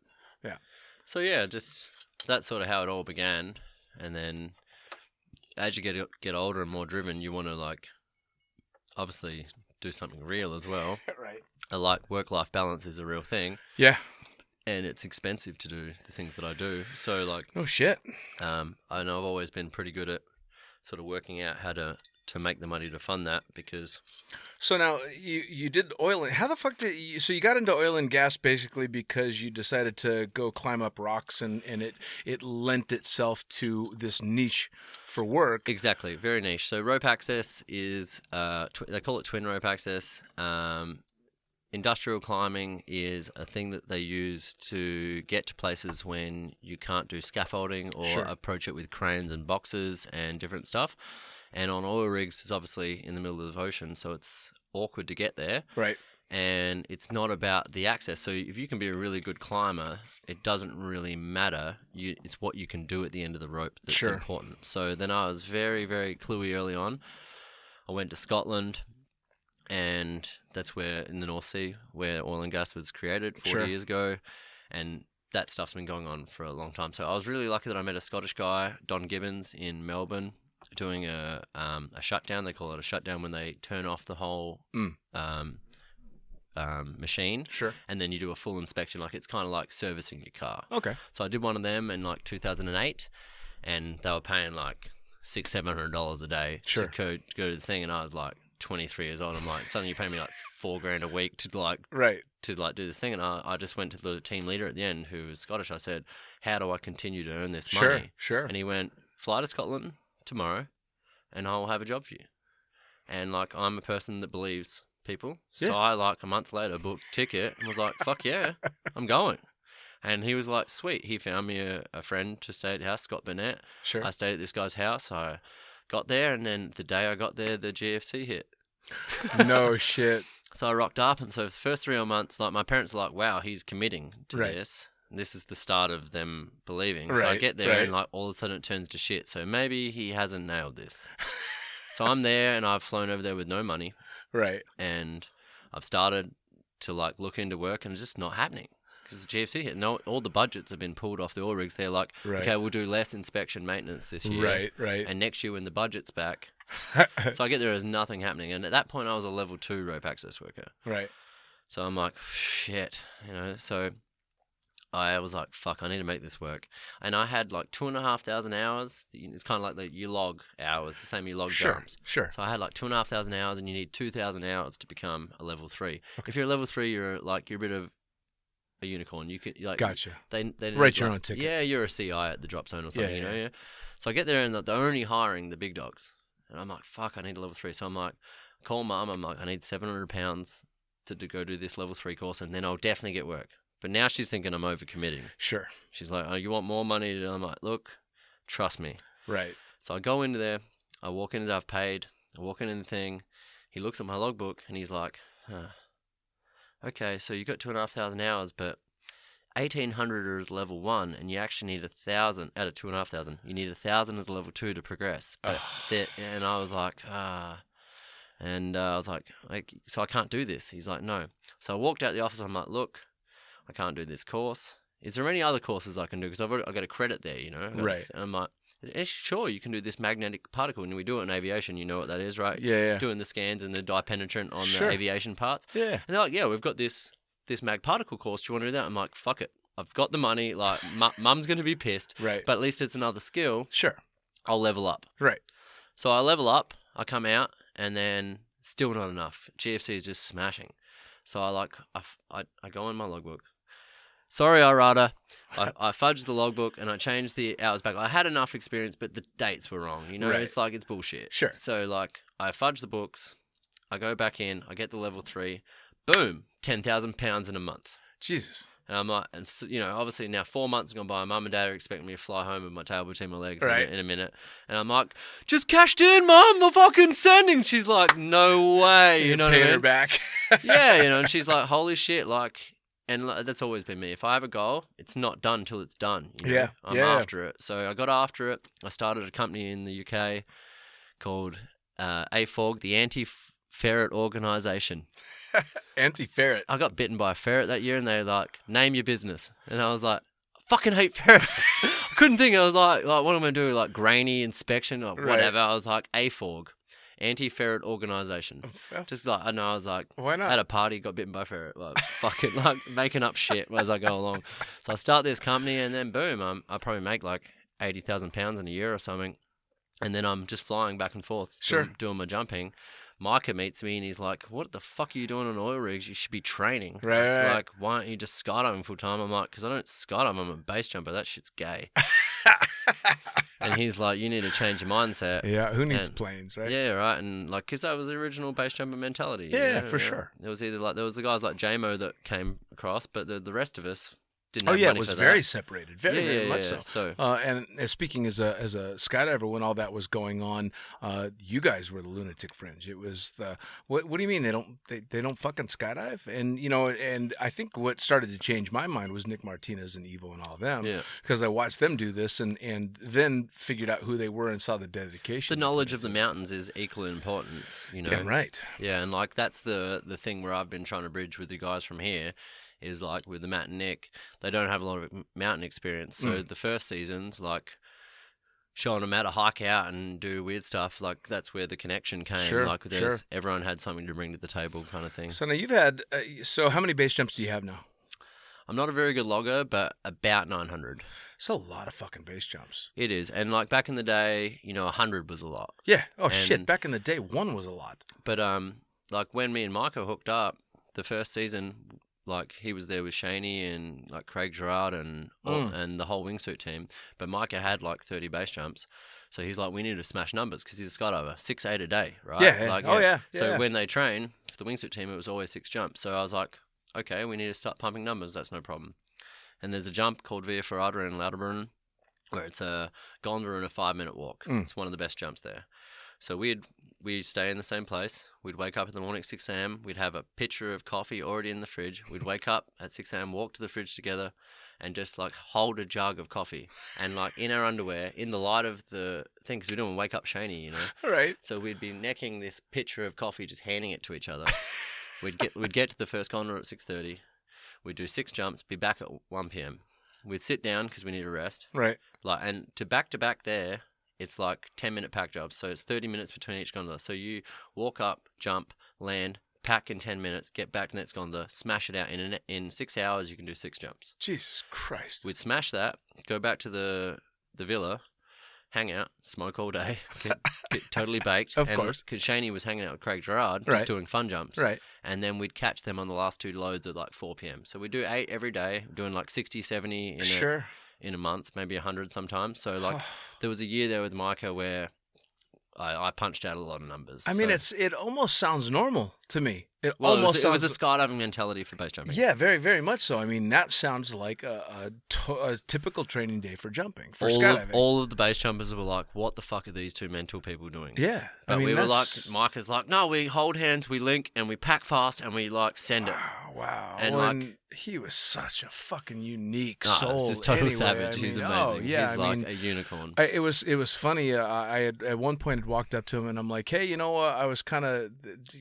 Yeah. So just. That's sort of how it all began, and then as you get older and more driven, you want to, like, obviously do something real as well. Right. Like, work-life balance is a real thing. Yeah. And it's expensive to do the things that I do. So, like... Oh, shit. I know I've always been pretty good at sort of working out how to to make the money to fund that because. So now you did oil and how the fuck did you, so you got into oil and gas basically because you decided to go climb up rocks and it lent itself to this niche for work. Exactly, very niche. So rope access is they call it twin rope access. Industrial climbing is a thing that they use to get to places when you can't do scaffolding or approach it with cranes and boxes and different stuff. And on oil rigs, it's obviously in the middle of the ocean, so it's awkward to get there. Right. And it's not about the access. So if you can be a really good climber, it doesn't really matter. It's what you can do at the end of the rope that's important. So then I was very, very cluey early on. I went to Scotland. And that's where, in the North Sea, where oil and gas was created 40 years ago. And that stuff's been going on for a long time. So I was really lucky that I met a Scottish guy, Don Gibbons, in Melbourne, doing a shutdown. They call it a shutdown when they turn off the whole machine. Sure. And then you do a full inspection. Like, it's kind of like servicing your car. Okay. So I did one of them in, like, 2008. And they were paying, like, $600-700 a day to go to the thing. And I was like, 23 years old. I'm like, suddenly you're paying me like $4,000 a week to do this thing. And I just went to the team leader at the end, who was Scottish. I said, how do I continue to earn this money? Sure. And he went, fly to Scotland tomorrow and I'll have a job for you. And like, I'm a person that believes people. So I, like, a month later booked a ticket and was like, fuck yeah, I'm going. And he was like, sweet. He found me a friend to stay at the house, Scott Burnett. Sure. I stayed at this guy's house. I got there, and then the day I got there, the GFC hit. No shit. So I rocked up, and so the first 3 months, like, my parents were like, wow, he's committing to this. And this is the start of them believing. So I get there, and like, all of a sudden it turns to shit. So maybe he hasn't nailed this. So I'm there, and I've flown over there with no money. Right. And I've started to, like, look into work, and it's just not happening. Because the GFC hit. No, all the budgets have been pulled off the oil rigs. They're like, okay, we'll do less inspection maintenance this year. Right. And next year when the budget's back. So I get there, there's nothing happening. And at that point, I was a level 2 rope access worker. Right. So I'm like, shit, So I was like, fuck, I need to make this work. And I had like 2,500 hours. It's kind of like you log hours, the same you log jumps. Sure. So I had like 2,500 hours, and you need 2,000 hours to become a level 3. Okay. If you're a level 3, you're a bit of a unicorn. You could, like, gotcha. They write your own ticket. Yeah, you're a CI at the drop zone or something. Yeah. So I get there, and they're only hiring the big dogs, and I'm like, fuck, I need a level 3. So I'm like, call mum. I'm like, I need £700 to go do this level 3 course, and then I'll definitely get work. But now she's thinking I'm overcommitting. Sure. She's like, oh, you want more money? I'm like, look, trust me. Right. So I go into there. I walk in, I've paid. I walk in the thing. He looks at my logbook, and he's like, okay, so you got 2,500 hours, but 1,800 is level 1, and you actually need 1,000 out of 2,500. You need 1,000 as level 2 to progress. But and I was like, and I was like, so I can't do this. He's like, no. So I walked out the office. I'm like, look, I can't do this course. Is there any other courses I can do? Because I've got a credit there, Right. And I'm like, sure, you can do this magnetic particle. And we do it in aviation. You know what that is, right? Yeah. Doing the scans and the dipenetrant on the aviation parts. Yeah. And they're like, yeah, we've got this mag particle course. Do you want to do that? I'm like, fuck it. I've got the money. Like, mum's going to be pissed. Right. But at least it's another skill. Sure. I'll level up. Right. So I level up. I come out, and then still not enough. GFC is just smashing. So I go in my logbook. Sorry, Irada. I fudged the logbook and I changed the hours back. I had enough experience, but the dates were wrong. Right. It's like, it's bullshit. Sure. So, like, I fudged the books. I go back in. I get the level 3. Boom. £10,000 in a month. Jesus. And I'm like, obviously now 4 months have gone by. Mum and Dad are expecting me to fly home with my tail between my legs in a minute. And I'm like, just cashed in, Mum. I'm fucking sending. She's like, no way. You know what I mean? Her back. Yeah, and she's like, holy shit, like. And that's always been me. If I have a goal, it's not done till it's done. Yeah. I'm after it. So I got after it. I started a company in the UK called AFOG, the Anti-Ferret Organisation. Anti-ferret. I got bitten by a ferret that year, and they were like, name your business. And I was like, I fucking hate ferrets. I couldn't think. I was like, what am I going to do? Like, Graney inspection or whatever. I was like, AFOG. Anti-ferret organisation. Just like, I don't know, I was like, why not? At a party, got bitten by a ferret. Like, fucking, like, making up shit as I go along. So I start this company, and then boom, I probably make like £80,000 in a year or something. and then I'm just flying back and forth, doing my jumping. Micah meets me and he's like, "What the fuck are you doing on oil rigs? You should be training. Right. Like, why aren't you just skydiving full time?" I'm like, "Because I don't skydive. I'm a base jumper. That shit's gay." And he's like, "You need to change your mindset." Yeah, who needs planes, right? Yeah, right. And like, because that was the original base jumper mentality. Yeah, for sure. It was either like there was the guys like JMO that came across, but the rest of us didn't have money it was for very that. separated, very much so. And speaking as a skydiver, when all that was going on, you guys were the Lunatic Fringe. It was the what do you mean they don't fucking skydive? And and I think what started to change my mind was Nick Martinez and Evo and all of them, because I watched them do this and then figured out who they were and saw the dedication. The knowledge of the mountains is equally important, Damn right. Yeah, and like that's the thing where I've been trying to bridge with the guys from here. Is like with the Matt and Nick, they don't have a lot of mountain experience. So the first seasons, like showing them how to hike out and do weird stuff, like that's where the connection came. Everyone had something to bring to the table, kind of thing. So now you've had. So how many base jumps do you have now? I'm not a very good logger, but about 900. It's a lot of fucking base jumps. It is, and like back in the day, 100 was a lot. Yeah. Oh shit! Back in the day, 1 was a lot. But like when me and Micah hooked up, the first season. Like, he was there with Shaney and, like, Craig Gerard and the whole wingsuit team. But Micah had, like, 30 base jumps. So he's like, we need to smash numbers because he's a skydiver. 6-8 a day, right? Yeah. So when they train, for the wingsuit team, it was always 6 jumps. So I was like, okay, we need to start pumping numbers. That's no problem. And there's a jump called Via Ferrada in Lauterbrunnen where it's a gondola and a 5-minute walk. It's one of the best jumps there. So we'd stay in the same place. We'd wake up in the morning at 6 a.m. We'd have a pitcher of coffee already in the fridge. We'd wake up at 6 a.m., walk to the fridge together, and just like hold a jug of coffee. And like in our underwear, in the light of the thing, because we didn't wake up Shaney, Right. So we'd be necking this pitcher of coffee, just handing it to each other. We'd get to the first gondola at 6:30. We'd do 6 jumps, be back at 1 p.m. We'd sit down because we need a rest. Right. And to back there, it's like 10-minute pack jobs. So it's 30 minutes between each gondola. So you walk up, jump, land, pack in 10 minutes, get back to the next gondola, smash it out. In 6 hours, you can do 6 jumps. Jesus Christ. We'd smash that, go back to the villa, hang out, smoke all day, get totally baked. Of course. Because Shaney was hanging out with Craig Gerard, just doing fun jumps. Right. And then we'd catch them on the last 2 loads at like 4 p.m. So we'd do 8 every day, doing like 60, 70 in a month, maybe 100 sometimes. So like there was a year there with Micah where I punched out a lot of numbers. I mean, it almost sounds normal to me. It was a skydiving mentality for base jumping. Yeah, very, very much so. I mean, that sounds like a typical training day for jumping, for skydiving. All of the base jumpers were like, what the fuck are these 2 mental people doing? Yeah. But we were like, Micah's like, no, we hold hands, we link, and we pack fast, and we like send it. Wow. And he was such a fucking unique soul. He's total anyway. savage. He's amazing. Yeah, he's like a unicorn. It was funny. I had at one point walked up to him and I'm like, hey, I was kind of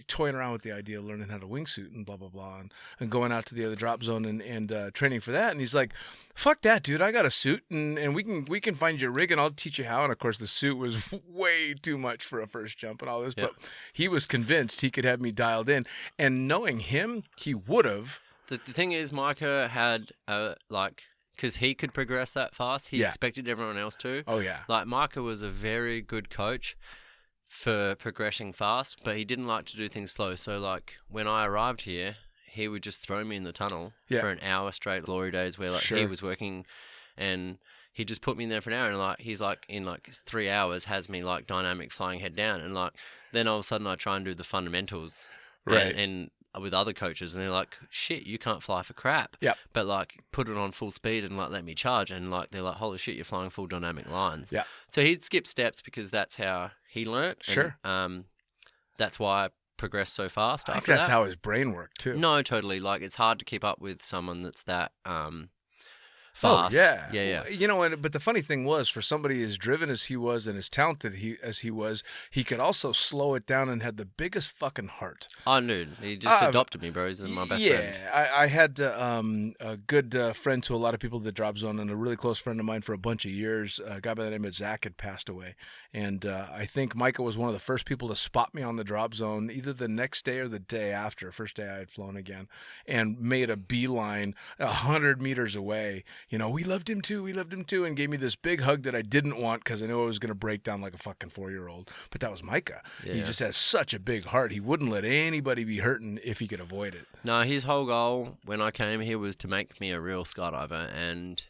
toying around with the idea of learning how to wingsuit and blah blah blah, and going out to the other drop zone and training for that. And he's like, fuck that, dude. I got a suit and we can find you a rig and I'll teach you how. And of course the suit was way too much for a first jump and all this, but he was convinced he could have me dialed in. And knowing him, he would have. The thing is, Micah had because he could progress that fast, he expected everyone else to. Oh yeah. Like Micah was a very good coach for progressing fast, but he didn't like to do things slow. So like when I arrived here, he would just throw me in the tunnel for an hour straight, glory days where he was working, and he just put me in there for an hour, and like he's like in like 3 hours has me like dynamic flying head down, and like then all of a sudden I try and do the fundamentals, and with other coaches, and they're like, shit, you can't fly for crap. Yeah. But like put it on full speed and like let me charge, and like they're like, holy shit, you're flying full dynamic lines. Yeah. So he'd skip steps because that's how he learnt. Sure. And, that's why I progressed so fast. I think that's how his brain worked too. No, totally. Like it's hard to keep up with someone that's that fast. Oh, yeah. Yeah. But the funny thing was, for somebody as driven as he was and as talented as he was, he could also slow it down and had the biggest fucking heart. Oh, dude. He just adopted me, bro. He's my best friend. Yeah. I had a good friend to a lot of people at the drop zone, and a really close friend of mine for a bunch of years. A guy by the name of Zach had passed away. And I think Micah was one of the first people to spot me on the drop zone, either the next day or the day after, first day I had flown again, and made a beeline 100 meters away. we loved him too, and gave me this big hug that I didn't want because I knew I was going to break down like a fucking 4-year-old. But that was Micah. Yeah. He just has such a big heart. He wouldn't let anybody be hurting if he could avoid it. No, his whole goal when I came here was to make me a real skydiver, and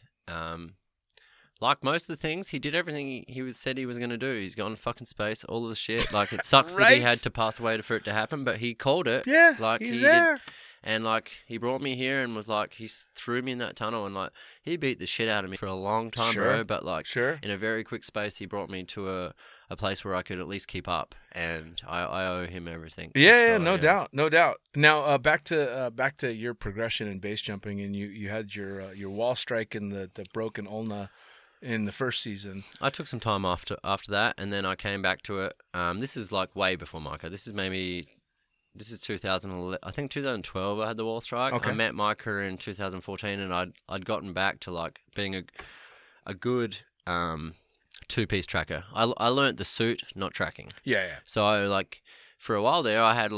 like most of the things, he did everything he said he was going to do. He's gone fucking space, all of the shit. Like, it sucks that he had to pass away for it to happen, but he called it. Yeah, like, he's there. And, like, he brought me here and was like, he threw me in that tunnel, and, like, he beat the shit out of me for a long time, bro. But, like, in a very quick space, he brought me to a place where I could at least keep up, and I owe him everything. Yeah, no doubt. Now, back to your progression in base jumping, and you had your wall strike and the broken ulna in the first season. I took some time after that, and then I came back to it. This is like way before Micah. This is 2011. I think 2012. I had the wall strike. Okay. I met Micah in 2014, and I'd gotten back to like being a good two-piece tracker. I learnt the suit, not tracking. Yeah. So like for a while there, I had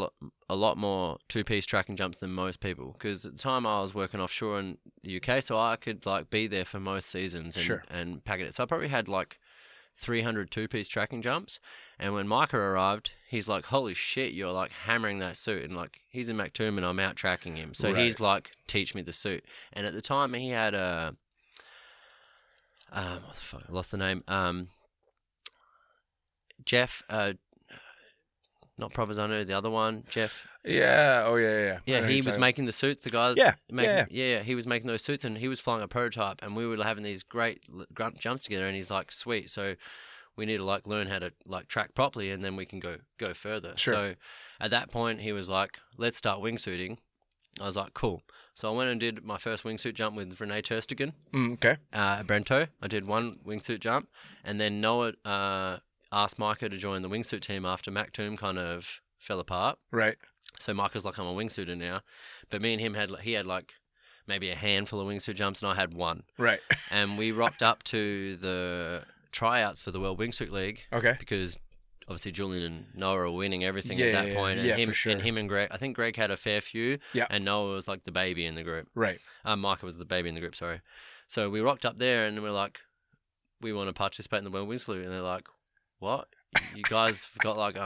a lot more two-piece tracking jumps than most people, because at the time I was working offshore in the UK, so I could like be there for most seasons and pack it. So I probably had like 300 two-piece tracking jumps. And when Micah arrived, he's like, holy shit, you're like hammering that suit. And like, he's in Mactoom and I'm out tracking him. So he's like, teach me the suit. And at the time he had what the fuck, I lost the name. Jeff, not Provenzano, the other one, Jeff. Yeah. Oh, yeah. Yeah, he was making the suits. The guys. Yeah, he was making those suits, and he was flying a prototype, and we were having these great grunt jumps together. And he's like, "Sweet, so we need to like learn how to like track properly, and then we can go further." Sure. So at that point, he was like, "Let's start wingsuiting." I was like, "Cool." So I went and did my first wingsuit jump with Renee Terstegen. Okay. At Brento, I did one wingsuit jump, and then Noah asked Micah to join the wingsuit team after Mactoom kind of fell apart. Right. So Micah's like, I'm a wingsuiter now. But me and him had like maybe a handful of wingsuit jumps, and I had one. Right. And we rocked up to the tryouts for the World Wingsuit League. Okay. Because obviously Julian and Noah are winning everything at that point. And for sure. And him and Greg, I think Greg had a fair few. Yeah. And Noah was like the baby in the group. Right. Micah was the baby in the group, sorry. So we rocked up there, and we're like, we want to participate in the World Wingsuit. And they're like, what? You guys have got like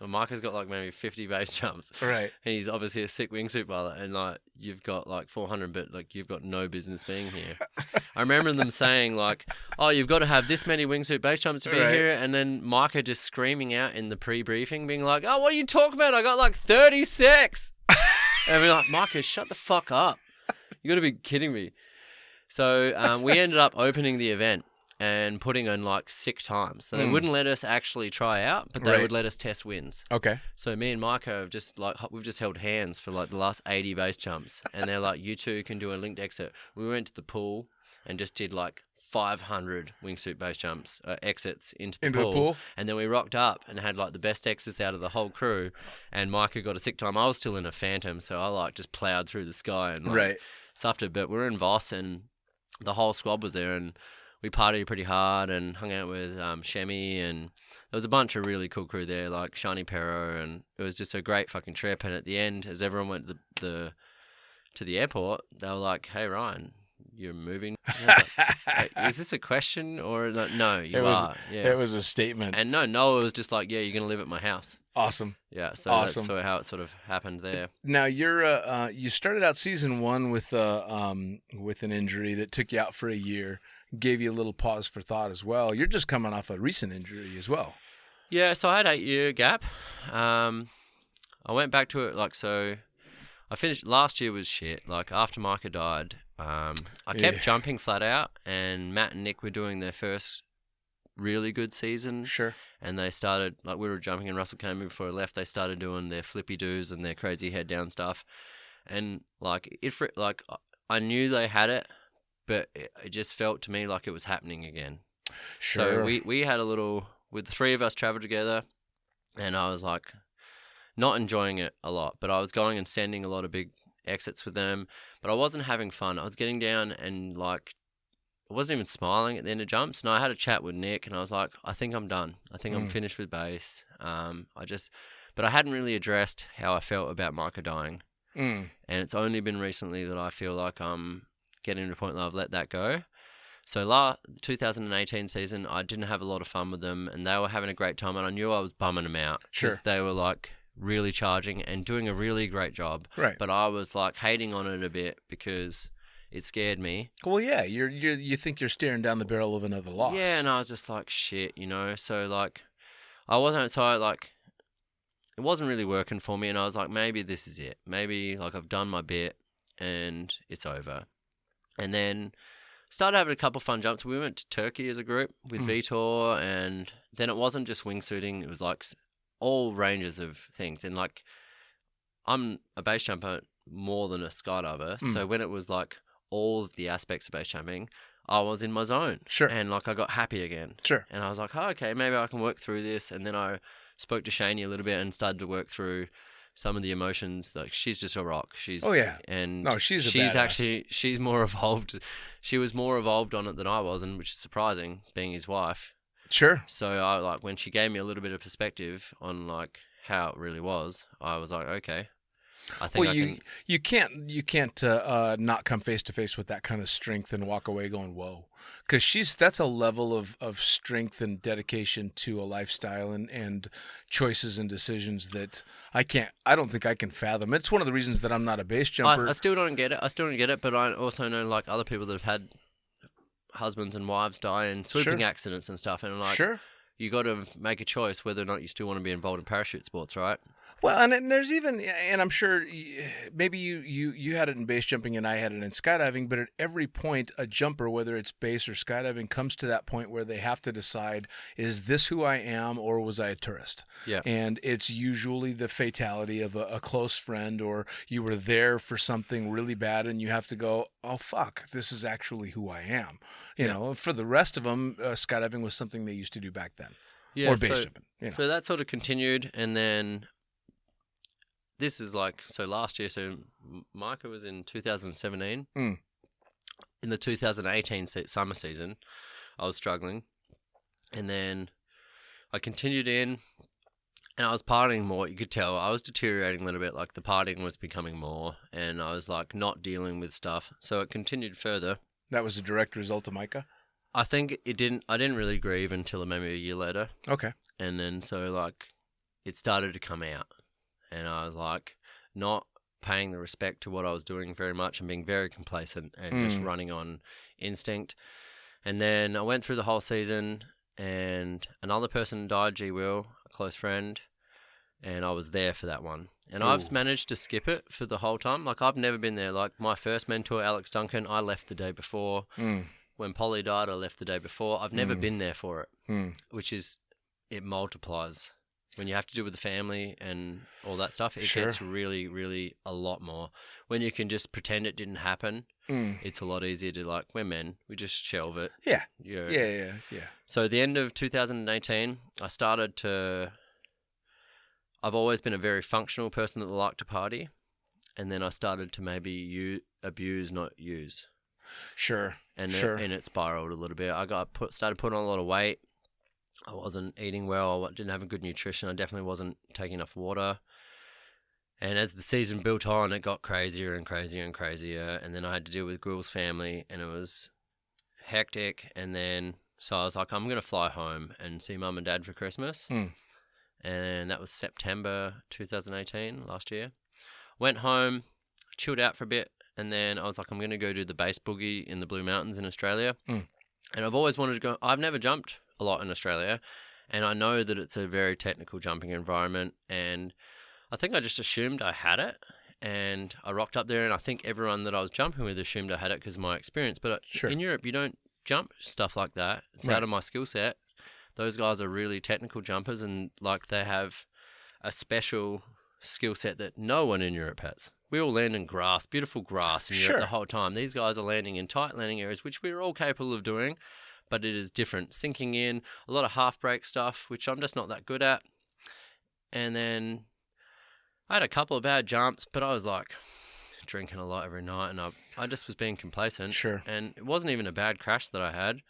Micah's got like maybe 50 base jumps. Right. And he's obviously a sick wingsuit pilot, and like you've got like 400, but like you've got no business being here. I remember them saying like, oh, you've got to have this many wingsuit base jumps to be here, and then Micah just screaming out in the pre-briefing, being like, oh, what are you talking about? I got like 36. And we're like, Micah, shut the fuck up. You got to be kidding me. So we ended up opening the event and putting in like 6 times. So they wouldn't let us actually try out, but they would let us test wins. Okay. So me and Micah have just like, we've just held hands for like the last 80 base jumps. And they're like, you two can do a linked exit. We went to the pool and just did like 500 wingsuit base jumps, exits into the pool. And then we rocked up and had like the best exits out of the whole crew. And Micah got a sick time. I was still in a Phantom, so I like just plowed through the sky and like stuffed it. But we were in Voss, and the whole squad was there, and we partied pretty hard and hung out with Shemi, and there was a bunch of really cool crew there, like Shani Perro, and it was just a great fucking trip. And at the end, as everyone went to the airport, they were like, "Hey Ryan, you're moving." Like, is this a question or no? You are. Yeah, it was a statement. And Noah was just like, "Yeah, you're gonna live at my house." Awesome. Yeah, so that's how it sort of happened there. Now you're you started out season 1 with an injury that took you out for a year. Gave you a little pause for thought as well. You're just coming off a recent injury as well. Yeah, so I had 8-year gap. I went back to it so I finished last year was shit. Like after Micah died, I kept jumping flat out, and Matt and Nick were doing their first really good season. Sure. And they started, like we were jumping, and Russell came in before I left. They started doing their flippy doos and their crazy head down stuff. And like I knew they had it, but it just felt to me like it was happening again. Sure. So we had with the 3 of us traveled together, and I was like not enjoying it a lot, but I was going and sending a lot of big exits with them, but I wasn't having fun. I was getting down and like I wasn't even smiling at the end of jumps. And I had a chat with Nick, and I was like, I think I'm done. I think I'm finished with base. But I hadn't really addressed how I felt about Micah dying. And it's only been recently that I feel like I'm getting to the point that I've let that go. So 2018 season, I didn't have a lot of fun with them, and they were having a great time, and I knew I was bumming them out. Sure. They were like really charging and doing a really great job. Right. But I was like hating on it a bit because it scared me. Well, yeah, you think you're staring down the barrel of another loss. Yeah, and I was just like, shit, you know. So like, it wasn't really working for me, and I was like, maybe this is it. Maybe like I've done my bit, and it's over. And then started having a couple of fun jumps. We went to Turkey as a group with Vitor, and then it wasn't just wingsuiting. It was like all ranges of things. And like, I'm a base jumper more than a skydiver. So when it was like all of the aspects of base jumping, I was in my zone. Sure. And like, I got happy again. Sure. And I was like, oh, okay, maybe I can work through this. And then I spoke to Shani a little bit and started to work through some of the emotions. Like, she's just a rock. She's she's more evolved. She was more evolved on it than I was, and which is surprising, being his wife. Sure. So I like, when she gave me a little bit of perspective on like how it really was, I was like, okay, I think you can't not come face to face with that kind of strength and walk away going, whoa, because that's a level of strength and dedication to a lifestyle and choices and decisions that I don't think I can fathom. It's one of the reasons that I'm not a base jumper. I still don't get it. But I also know like other people that have had husbands and wives die in swooping accidents and stuff, and like, you got to make a choice whether or not you still want to be involved in parachute sports, right? Well, and there's even, and I'm sure maybe you had it in base jumping and I had it in skydiving, but at every point, a jumper, whether it's base or skydiving, comes to that point where they have to decide, is this who I am or was I a tourist? Yeah. And it's usually the fatality of a close friend, or you were there for something really bad and you have to go, oh, fuck, this is actually who I am. You know, for the rest of them, skydiving was something they used to do back then. Yeah, or base jumping. You know. So that sort of continued, and then this is like, so last year, so Micah was in 2017. In the 2018 summer season, I was struggling. And then I continued in, and I was partying more. You could tell I was deteriorating a little bit. Like, the partying was becoming more, and I was like not dealing with stuff. So it continued further. That was a direct result of Micah? I think I didn't really grieve until maybe a year later. Okay. And then so like it started to come out. And I was like not paying the respect to what I was doing very much and being very complacent and just running on instinct. And then I went through the whole season, and another person died, G. Will, a close friend, and I was there for that one. And I've managed to skip it for the whole time. Like, I've never been there. Like, my first mentor, Alex Duncan, I left the day before. When Polly died, I left the day before. I've never been there for it, which is, it multiplies. When you have to do with the family and all that stuff, it gets really, really a lot more. When you can just pretend it didn't happen, it's a lot easier to, like, we're men, we just shelve it. Yeah. Yeah. So at the end of 2018, I've always been a very functional person that liked to party, and then I started to maybe abuse, not use. Sure. And it spiraled a little bit. I started putting on a lot of weight. I wasn't eating well. I didn't have a good nutrition. I definitely wasn't taking enough water. And as the season built on, it got crazier and crazier and crazier. And then I had to deal with Grill's family, and it was hectic. And then, so I was like, I'm going to fly home and see Mum and Dad for Christmas. And that was September 2018, last year. Went home, chilled out for a bit. And then I was like, I'm going to go do the base boogie in the Blue Mountains in Australia. And I've always wanted to go. I've never jumped a lot in Australia, and I know that it's a very technical jumping environment, and I think I just assumed I had it, and I rocked up there, and I think everyone that I was jumping with assumed I had it because of my experience. But in Europe, you don't jump stuff like that. It's out of my skill set. Those guys are really technical jumpers, and like, they have a special skill set that no one in Europe has. We all land in grass, beautiful grass in Europe the whole time. These guys are landing in tight landing areas, which we're all capable of doing, but it is different. Sinking in, a lot of half-break stuff, which I'm just not that good at. And then I had a couple of bad jumps, but I was like drinking a lot every night, and I just was being complacent. And it wasn't even a bad crash that I had,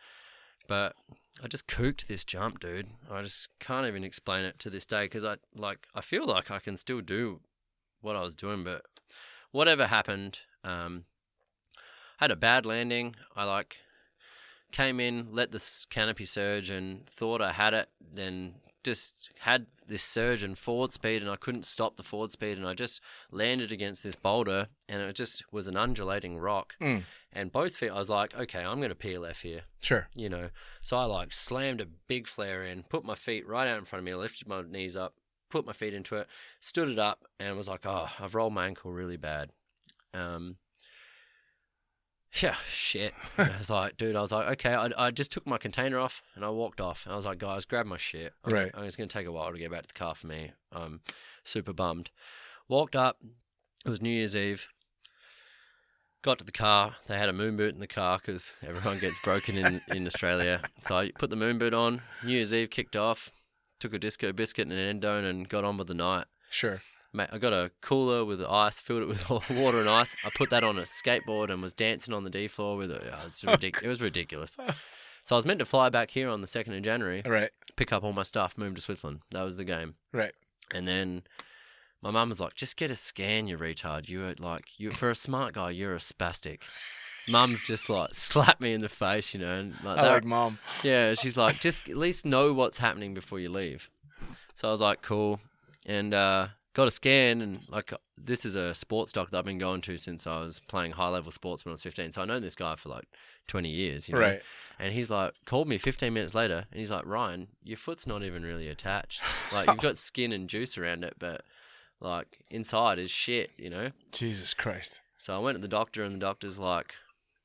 but I just cooked this jump, dude. I just can't even explain it to this day, because I feel like I can still do what I was doing, but whatever happened, I had a bad landing. I like came in, let the canopy surge, and thought I had it. Then just had this surge and forward speed, and I couldn't stop the forward speed, and I just landed against this boulder, and it just was an undulating rock. And both feet, I was like, okay, I'm going to PLF here. Sure. You know, so I like slammed a big flare in, put my feet right out in front of me, lifted my knees up, put my feet into it, stood it up, and was like, oh, I've rolled my ankle really bad. Yeah, shit. I was like, okay, I just took my container off and I walked off. I was like, guys, grab my shit. Right. It's going to take a while to get back to the car for me. I'm super bummed. Walked up. It was New Year's Eve. Got to the car. They had a moon boot in the car because everyone gets broken in Australia. So I put the moon boot on. New Year's Eve kicked off. Took a disco biscuit and an endone and got on with the night. Sure. Mate, I got a cooler with ice, filled it with water and ice. I put that on a skateboard and was dancing on the D floor with it. It was ridiculous. So I was meant to fly back here on the 2nd of January. Right. Pick up all my stuff, move to Switzerland. That was the game. Right. And then my mum was like, just get a scan, you retard. For a smart guy, you're a spastic. Mum's just like slapped me in the face, you know. And like mom. Yeah, she's like, just at least know what's happening before you leave. So I was like, cool. And got a scan, and like this is a sports doc that I've been going to since I was playing high level sports when I was 15. So I know this guy for like 20 years, you know. Right. And he's like called me 15 minutes later, and he's like, Ryan, your foot's not even really attached. Like you've got skin and juice around it, but like inside is shit, you know. Jesus Christ. So I went to the doctor, and the doctor's like,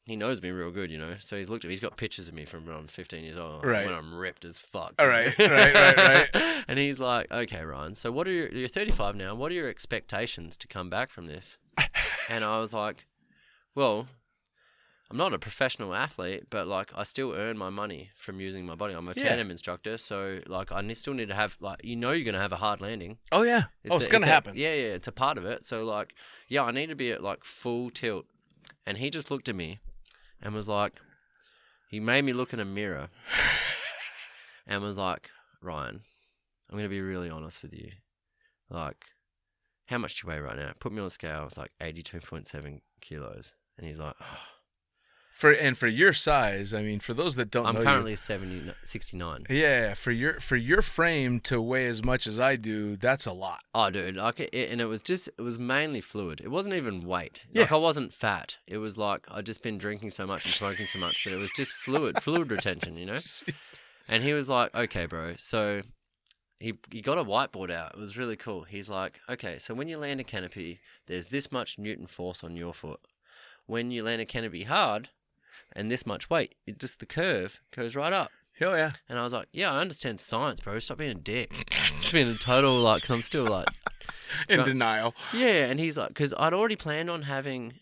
he knows me real good, you know. So he's looked at me. He's got pictures of me from when I'm 15 years old. Right. When I'm ripped as fuck. All right. Right. And he's like, okay, Ryan, so what are you're 35 now. What are your expectations to come back from this? And I was like, well, I'm not a professional athlete, but like I still earn my money from using my body. I'm a tandem instructor. So like I still need to have like, you know, you're going to have a hard landing. Oh, yeah. It's going to happen. Yeah. It's a part of it. So like, yeah, I need to be at like full tilt. And he just looked at me and was like, he made me look in a mirror and was like, Ryan, I'm going to be really honest with you. Like, how much do you weigh right now? Put me on a scale. It's like 82.7 kilos. And he's like, oh. For your size, I mean, for those that don't know, I'm currently 69. Yeah, for your frame to weigh as much as I do, that's a lot. Oh, dude, like and it was mainly fluid. It wasn't even weight. Yeah. Like I wasn't fat. It was like I'd just been drinking so much and smoking so much that it was just fluid retention, you know. And he was like, "Okay, bro." So he got a whiteboard out. It was really cool. He's like, "Okay, so when you land a canopy, there's this much Newton force on your foot. When you land a canopy hard, and this much weight, the curve goes right up." Hell yeah. And I was like, yeah, I understand science, bro. Stop being a dick. Just being a total, like, because I'm still, like... in denial. Yeah, and he's like, because I'd already planned on having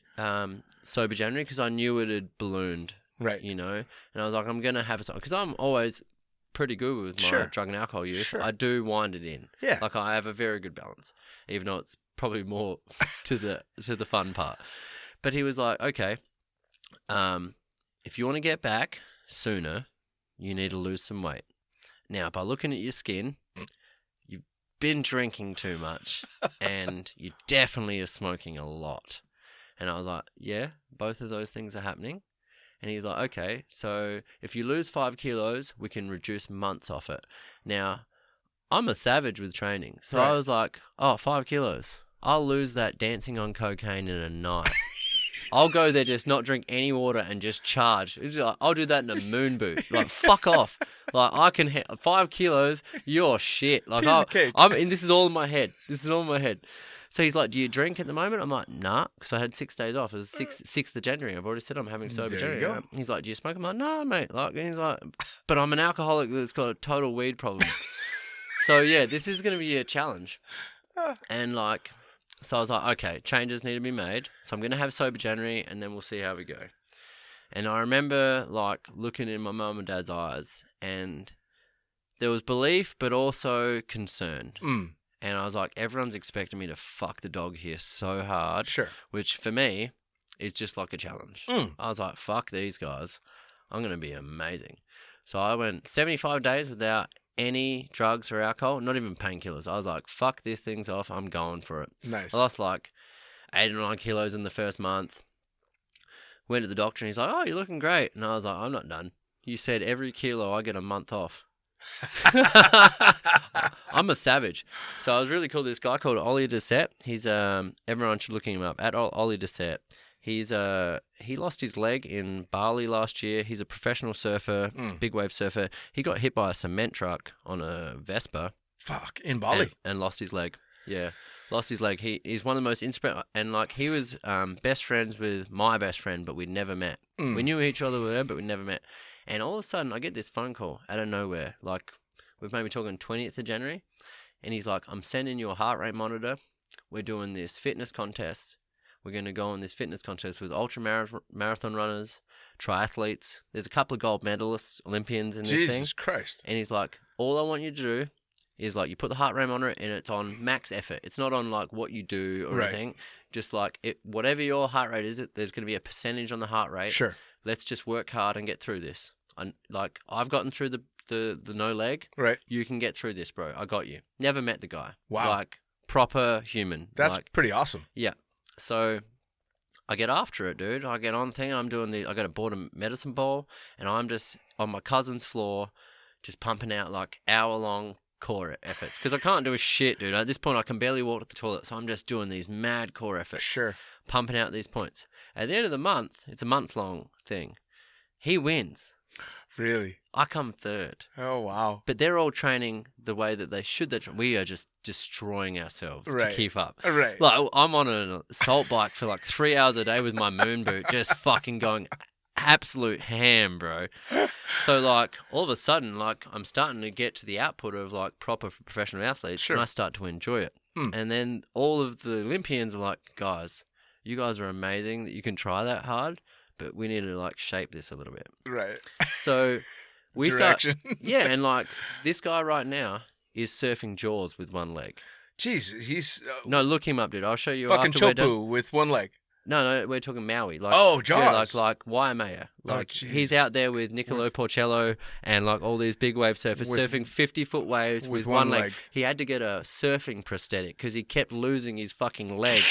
sober January because I knew it had ballooned. Right. You know? And I was like, I'm going to have a... Because I'm always pretty good with my drug and alcohol use. Sure. I do wind it in. Yeah. Like, I have a very good balance, even though it's probably more to the fun part. But he was like, okay, if you want to get back sooner, you need to lose some weight. Now, by looking at your skin, you've been drinking too much, and you definitely are smoking a lot. And I was like, yeah, both of those things are happening. And he's like, okay, so if you lose 5 kilos, we can reduce months off it. Now, I'm a savage with training. So I was like, 5 kilos. I'll lose that dancing on cocaine in a night. I'll go there, just not drink any water and just charge. I'll do that in a moon boot. Like, fuck off. Like, I can 5 kilos. You're shit. Like, piece of cake. and this is all in my head. So he's like, do you drink at the moment? I'm like, nah, because I had 6 days off. It was 6th of January. I've already said I'm having sober January. There you go. He's like, do you smoke? I'm like, no, mate. Like, and he's like, but I'm an alcoholic that's got a total weed problem. So yeah, this is going to be a challenge. And like, so I was like, okay, changes need to be made. So I'm going to have sober January and then we'll see how we go. And I remember like looking in my mum and dad's eyes and there was belief, but also concern. And I was like, everyone's expecting me to fuck the dog here so hard. Sure. Which for me is just like a challenge. I was like, fuck these guys. I'm going to be amazing. So I went 75 days without any drugs or alcohol, not even painkillers. I was like, fuck this thing's off. I'm going for it. Nice. I lost like 8 or 9 kilos in the first month. Went to the doctor and he's like, "Oh, you're looking great." And I was like, "I'm not done. You said every kilo I get a month off." I'm a savage. So I was really cool. This guy called Ollie Dessert. He's everyone should look him up at Ollie Dessert. He's he lost his leg in Bali last year. He's a professional surfer, big wave surfer. He got hit by a cement truck on a Vespa. Fuck, in Bali. And lost his leg. Yeah. Lost his leg. He's one of the most and like he was best friends with my best friend, but we'd never met. We knew each other but we never met. And all of a sudden, I get this phone call out of nowhere. Like, we've maybe talking 20th of January. And he's like, "I'm sending you a heart rate monitor. We're doing this fitness contest. We're going to go on this fitness contest with ultra-marathon runners, triathletes. There's a couple of gold medalists, Olympians in this thing." Jesus Christ. And he's like, "All I want you to do is, like, you put the heart rate monitor and it's on max effort. It's not on, like, what you do or anything. Just, like, whatever your heart rate is, there's going to be a percentage on the heart rate. Sure. Let's just work hard and get through this. I've gotten through the no leg. Right. You can get through this, bro. I got you." Never met the guy. Wow. Like, proper human. That's pretty awesome. Yeah. So I get after it, dude. I get on thing. I got a bought a medicine ball, and I'm just on my cousin's floor, just pumping out like hour-long core efforts because I can't do a shit, dude. At this point, I can barely walk to the toilet, so I'm just doing these mad core efforts. Sure. Pumping out these points. At the end of the month, it's a month-long thing. He wins. Really? I come third. Oh, wow. But they're all training the way that they should. We are just destroying ourselves to keep up. Right. Like, I'm on an assault bike for like 3 hours a day with my moon boot, just fucking going absolute ham, bro. So, like, all of a sudden, like, I'm starting to get to the output of, like, proper professional athletes, and I start to enjoy it. And then all of the Olympians are like, "Guys, you guys are amazing that you can try that hard, but we need to, like, shape this a little bit." Right. So we Direction. Yeah, and, like, this guy right now is surfing Jaws with one leg. Jeez, he's... no, look him up, dude. I'll show you fucking after we're done. Chopu with one leg. No, we're talking Maui. Like, oh, Jaws. Yeah, like Waimea. Like, he's out there with Niccolo Porcello and, like, all these big wave surfers surfing 50-foot waves with one leg. He had to get a surfing prosthetic because he kept losing his fucking leg.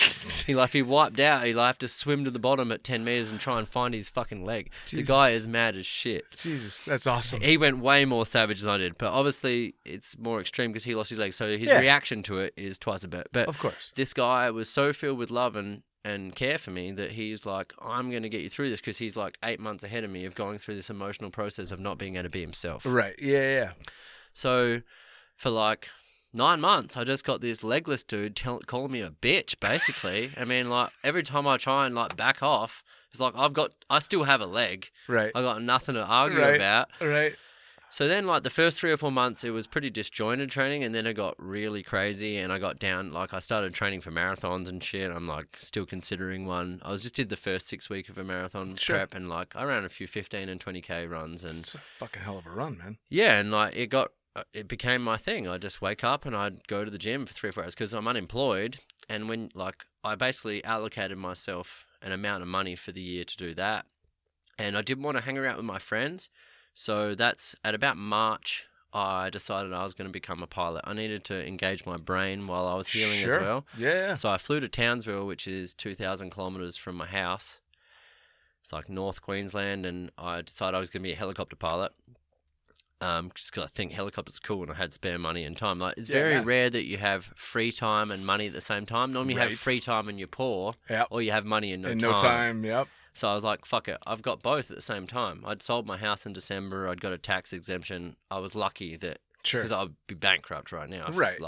If he wiped out, he'd have to swim to the bottom at 10 meters and try and find his fucking leg. Jesus. The guy is mad as shit. Jesus, that's awesome. He went way more savage than I did, but obviously it's more extreme because he lost his leg, so his reaction to it is twice a bit. But of course, this guy was so filled with love and care for me that he's like, "I'm going to get you through this," because he's like 8 months ahead of me of going through this emotional process of not being able to be himself. Right. Yeah. So for like 9 months, I just got this legless dude calling me a bitch, basically. I mean, like, every time I try and, like, back off, it's like I still have a leg. Right. I got nothing to argue about. Right. So then, like, the first 3 or 4 months, it was pretty disjointed training, and then it got really crazy, and I got down, like, I started training for marathons and shit. I'm, like, still considering one. I just did the first 6 week of a marathon prep, and, like, I ran a few 15 and 20K runs. And it's a fucking hell of a run, man. Yeah, and, like, it became my thing. I'd just wake up and I'd go to the gym for 3 or 4 hours because I'm unemployed, and when, like, I basically allocated myself an amount of money for the year to do that, and I didn't want to hang around with my friends. So that's at about March, I decided I was going to become a pilot. I needed to engage my brain while I was healing as well. Yeah. So I flew to Townsville, which is 2,000 kilometers from my house. It's like North Queensland, and I decided I was going to be a helicopter pilot. Just because I think helicopters are cool, and I had spare money and time. Like, it's very rare that you have free time and money at the same time. Normally you have free time and you're poor, or you have money and no time. Yep. So I was like, fuck it, I've got both at the same time. I'd sold my house in December. I'd got a tax exemption. I was lucky that, because I'd be bankrupt right now. Right,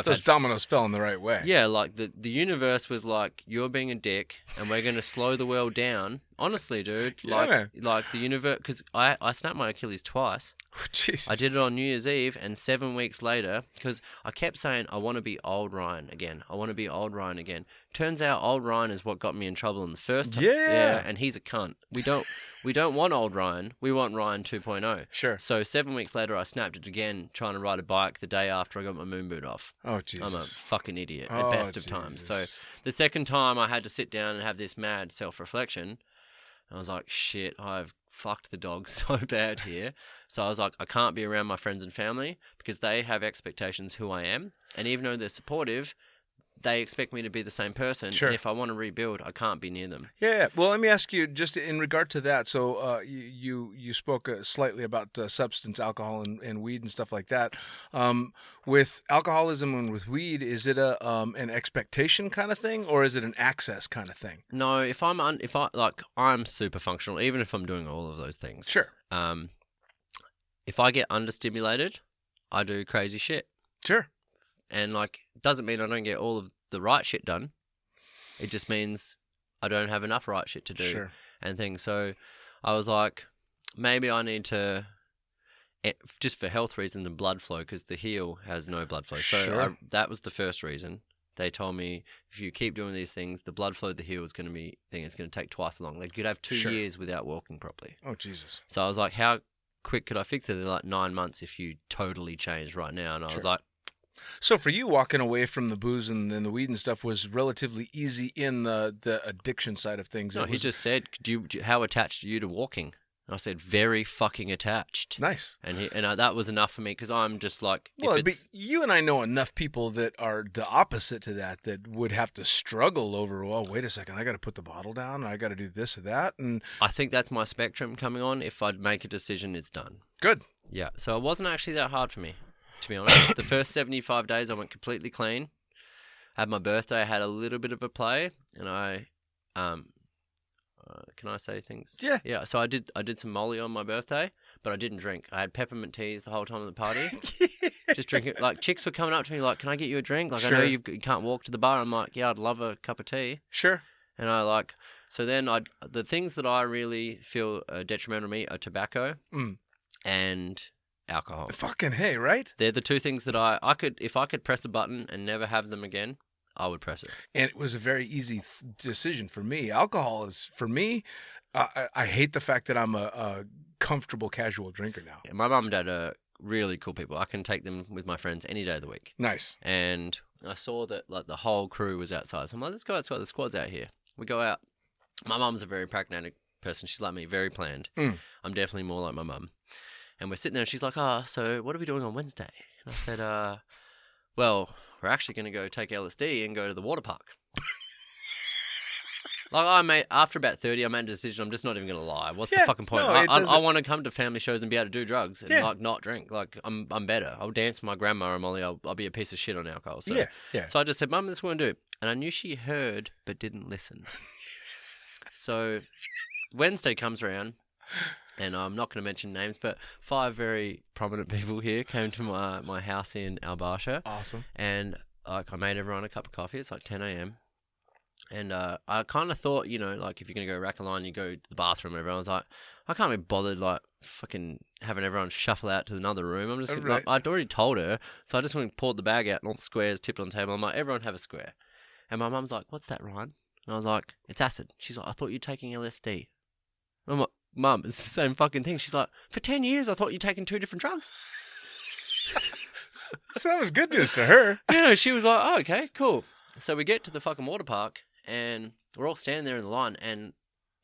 those dominoes fell in the right way. Yeah, like the universe was like, "You're being a dick, and we're going to slow the world down." Honestly, dude. Like the universe, because I snapped my Achilles twice. Oh, Jesus. I did it on New Year's Eve, and 7 weeks later, because I kept saying, "I want to be old Ryan again. I want to be old Ryan again." Turns out old Ryan is what got me in trouble in the first time. Yeah, and he's a cunt. We don't want old Ryan. We want Ryan 2.0. Sure. So 7 weeks later, I snapped it again, trying to ride a bike the day after I got my moon boot off. Oh, Jesus. I'm a fucking idiot at best of times. So the second time, I had to sit down and have this mad self-reflection. I was like, shit, I've fucked the dog so bad here. So I was like, I can't be around my friends and family because they have expectations who I am. And even though they're supportive, they expect me to be the same person. Sure. And if I want to rebuild, I can't be near them. Yeah. Well, let me ask you just in regard to that. So you spoke slightly about substance, alcohol, and weed and stuff like that. With alcoholism and with weed, is it an expectation kind of thing, or is it an access kind of thing? No, I'm super functional, even if I'm doing all of those things. Sure. If I get understimulated, I do crazy shit. Sure. And doesn't mean I don't get all of the right shit done. It just means I don't have enough right shit to do. Sure. And things. So I was like, maybe I need to, just for health reasons and blood flow, because the heel has no blood flow. So Sure. that was the first reason. They told me if you keep doing these things, the blood flow to the heel is going to be it's going to take twice as long. Like you'd have 2 Sure. years without walking properly. Oh, Jesus. So I was like, how quick could I fix it? They're like 9 months if you totally changed right now. And I was like, so for you, walking away from the booze and the weed and stuff was relatively easy in the addiction side of things. No, he just said, how attached are you to walking? And I said, very fucking attached. Nice. And that was enough for me because I'm just like, well, you and I know enough people that are the opposite to that would have to struggle over, well, wait a second, I got to put the bottle down, and I got to do this or that. And I think that's my spectrum coming on. If I'd make a decision, it's done. Good. Yeah. So it wasn't actually that hard for me, to be honest. The first 75 days, I went completely clean. Had my birthday, I had a little bit of a play, and I, can I say things? Yeah. Yeah. So I did some Molly on my birthday, but I didn't drink. I had peppermint teas the whole time of the party. Just drinking. Like chicks were coming up to me like, "Can I get you a drink?" Like, Sure. I know you can't walk to the bar. I'm like, "Yeah, I'd love a cup of tea." Sure. And so then the things that I really feel detrimental to me are tobacco and alcohol. Fucking hey, right? They're the two things that I could, if I could press a button and never have them again, I would press it. And it was a very easy decision for me. Alcohol is, for me, I hate the fact that I'm a comfortable casual drinker now. Yeah, my mum and dad are really cool people. I can take them with my friends any day of the week. Nice. And I saw that the whole crew was outside. So I'm like, let's go outside. The squad's out here. We go out. My mum's a very pragmatic person. She's like me, very planned. I'm definitely more like my mum. And we're sitting there and she's like, so what are we doing on Wednesday? And I said, well, we're actually going to go take LSD and go to the water park. After about 30, I made a decision. I'm just not even going to lie. What's the fucking point? No, I want to come to family shows and be able to do drugs and not drink. I'm better. I'll dance with my grandma and Molly. I'll be a piece of shit on alcohol. So, So I just said, Mum, this is what I'm going to do. And I knew she heard but didn't listen. So Wednesday comes around. And I'm not going to mention names, but 5 very prominent people here came to my house in Albasha. Awesome. And I made everyone a cup of coffee. It's like 10 a.m. And I kind of thought, if you're going to go rack a line, you go to the bathroom. And everyone's like, I can't be bothered fucking having everyone shuffle out to another room. I'm just I'd already told her. So I just went and poured the bag out and all the squares tipped on the table. I'm like, everyone have a square. And my mum's like, what's that, Ryan? And I was like, it's acid. She's like, I thought you were taking LSD. And I'm like, Mum, it's the same fucking thing. She's like, for 10 years, I thought you'd taken 2 different drugs. So that was good news to her. Yeah, she was like, oh, okay, cool. So we get to the fucking water park, and we're all standing there in the line, and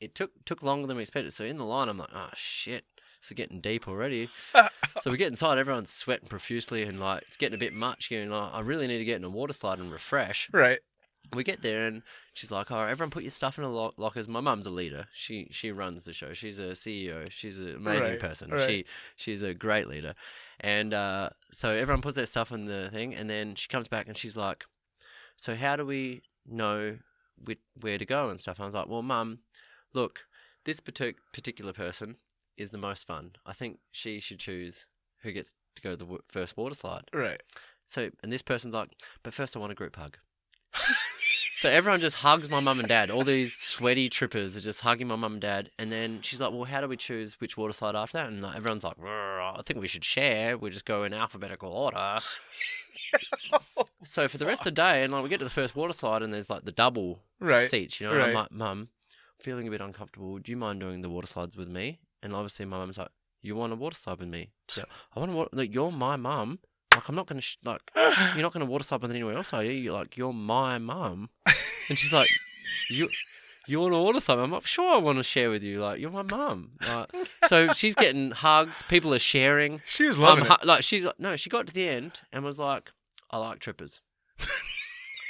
it took longer than we expected. So in the line, I'm like, oh, shit, it's getting deep already. So we get inside, everyone's sweating profusely, and it's getting a bit much. I really need to get in a water slide and refresh. Right. We get there and she's like, all right, everyone put your stuff in the lockers. My mum's a leader. She runs the show. She's a CEO. She's an amazing person. Right. She's a great leader. And so everyone puts their stuff in the thing, and then she comes back and she's like, so how do we know where to go and stuff? And I was like, well, Mum, look, this particular person is the most fun. I think she should choose who gets to go to the first water slide. Right. So, and this person's like, but first I want a group hug. So everyone just hugs my mum and dad. All these sweaty trippers are just hugging my mum and dad. And then she's like, well, how do we choose which water slide after that? And everyone's like, I think we should share. We just go in alphabetical order. So for the rest of the day, and we get to the first water slide, and there's the double seats, And I'm like, Mum, I'm feeling a bit uncomfortable. Do you mind doing the water slides with me? And obviously my mum's like, you want a water slide with me? Yeah. I want to you're my mum. I'm not going to, you're not going to water slide with anyone else, are you? You're my mum. And she's like, you want to water slide? I'm like, sure, I want to share with you. You're my mum. So she's getting hugs. People are sharing. She was loving it. She's no, she got to the end and was like, I like trippers.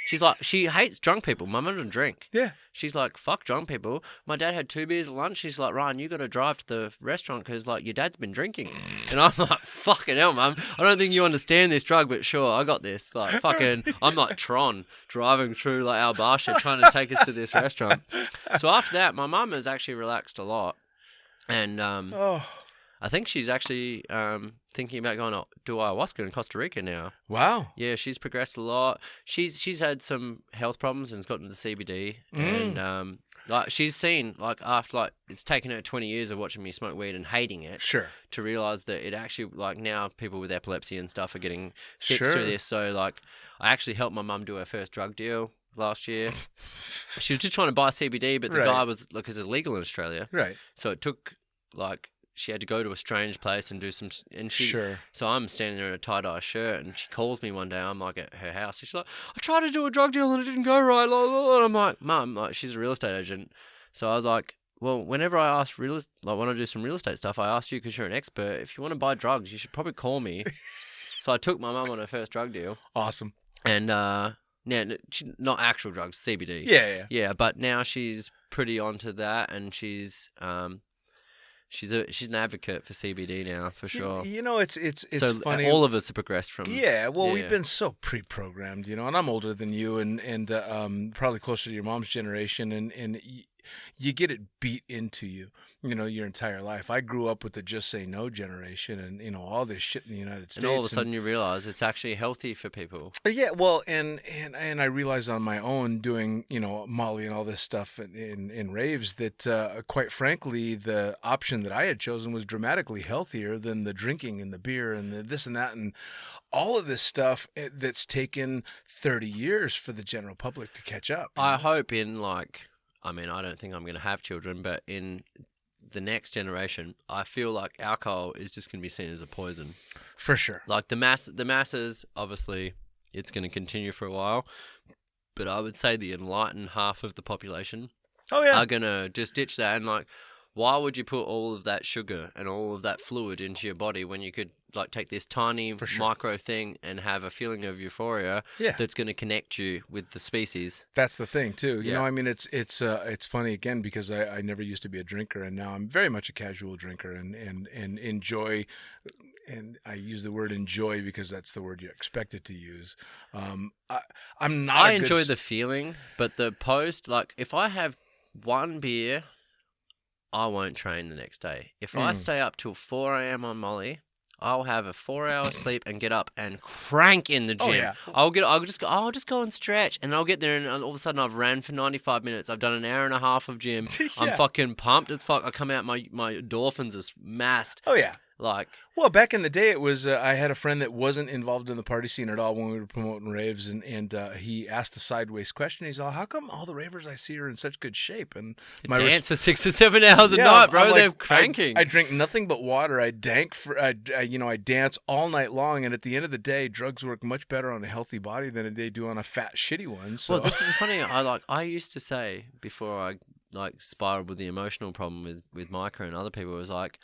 She's like, she hates drunk people. My mum doesn't drink. Yeah. She's like, fuck drunk people. My dad had 2 beers at lunch. She's like, Ryan, you got to drive to the restaurant because, like, your dad's been drinking. And I'm like, fucking hell, mum. I don't think you understand this drug, but sure, I got this. Like, fucking, I'm like Tron driving through, like, our bar shit trying to take us to this restaurant. So after that, my mum has actually relaxed a lot. And I think she's actually thinking about going to do ayahuasca in Costa Rica now. Wow. Yeah, she's progressed a lot. She's had some health problems and has gotten to the CBD. And like she's seen, like, after, like, it's taken her 20 years of watching me smoke weed and hating it. Sure. To realise that it actually, like, now people with epilepsy and stuff are getting fixed through this. So, like, I actually helped my mum do her first drug deal last year. She was just trying to buy CBD, but the guy was, like, it's illegal in Australia. Right. So it took, like, she had to go to a strange place and do some, and she, Sure. So I'm standing there in a tie-dye shirt, and she calls me one day. I'm like at her house. She's like, I tried to do a drug deal and it didn't go right. And I'm like, Mum, like, she's a real estate agent. So I was like, well, whenever I ask when I do some real estate stuff, I ask you because you're an expert. If you want to buy drugs, you should probably call me. So I took my mum on her first drug deal. Awesome. And yeah, not actual drugs, CBD. Yeah. But now she's pretty onto that, and she's She's an advocate for CBD now, for sure. You know, it's so funny. All of us have progressed from. Yeah, well, we've been so pre-programmed, you know, and I'm older than you, and probably closer to your mom's generation, and you get it beat into you, you know, your entire life. I grew up with the just say no generation, and you know all this shit in the United States. And all of a sudden you realize it's actually healthy for people. Yeah, well, and I realized on my own doing, you know, Molly and all this stuff in raves that quite frankly the option that I had chosen was dramatically healthier than the drinking and the beer and the this and that and all of this stuff that's taken 30 years for the general public to catch up. I hope in I don't think I'm going to have children, but in the next generation, I feel like alcohol is just going to be seen as a poison. For sure. Like the masses, obviously, it's going to continue for a while. But I would say the enlightened half of the population are going to just ditch that. And, like, why would you put all of that sugar and all of that fluid into your body when you could, like, take this tiny micro thing and have a feeling of euphoria that's going to connect you with the species? That's the thing too. You know, I mean, it's funny again because I never used to be a drinker, and now I'm very much a casual drinker and enjoy. And I use the word enjoy because that's the word you expected to use. I'm not. I enjoy the feeling, but the post, like, if I have one beer, I won't train the next day. If I stay up till 4 a.m. on Molly, I'll have a 4-hour sleep and get up and crank in the gym. Oh, yeah. I'll just go and stretch, and I'll get there, and all of a sudden I've ran for 95 minutes. I've done an hour and a half of gym. I'm fucking pumped as fuck. I come out, my endorphins are massed. Oh yeah. Like, well, back in the day, it was I had a friend that wasn't involved in the party scene at all when we were promoting raves, and he asked the sideways question. He's all, "How come all the ravers I see are in such good shape?" And my dance for 6 or 7 hours a night, bro. They're cranking. I drink nothing but water. I dance all night long, and at the end of the day, drugs work much better on a healthy body than they do on a fat, shitty one. So. Well, this is funny. I used to say before I spiraled with the emotional problem with Micah and other people, it was like.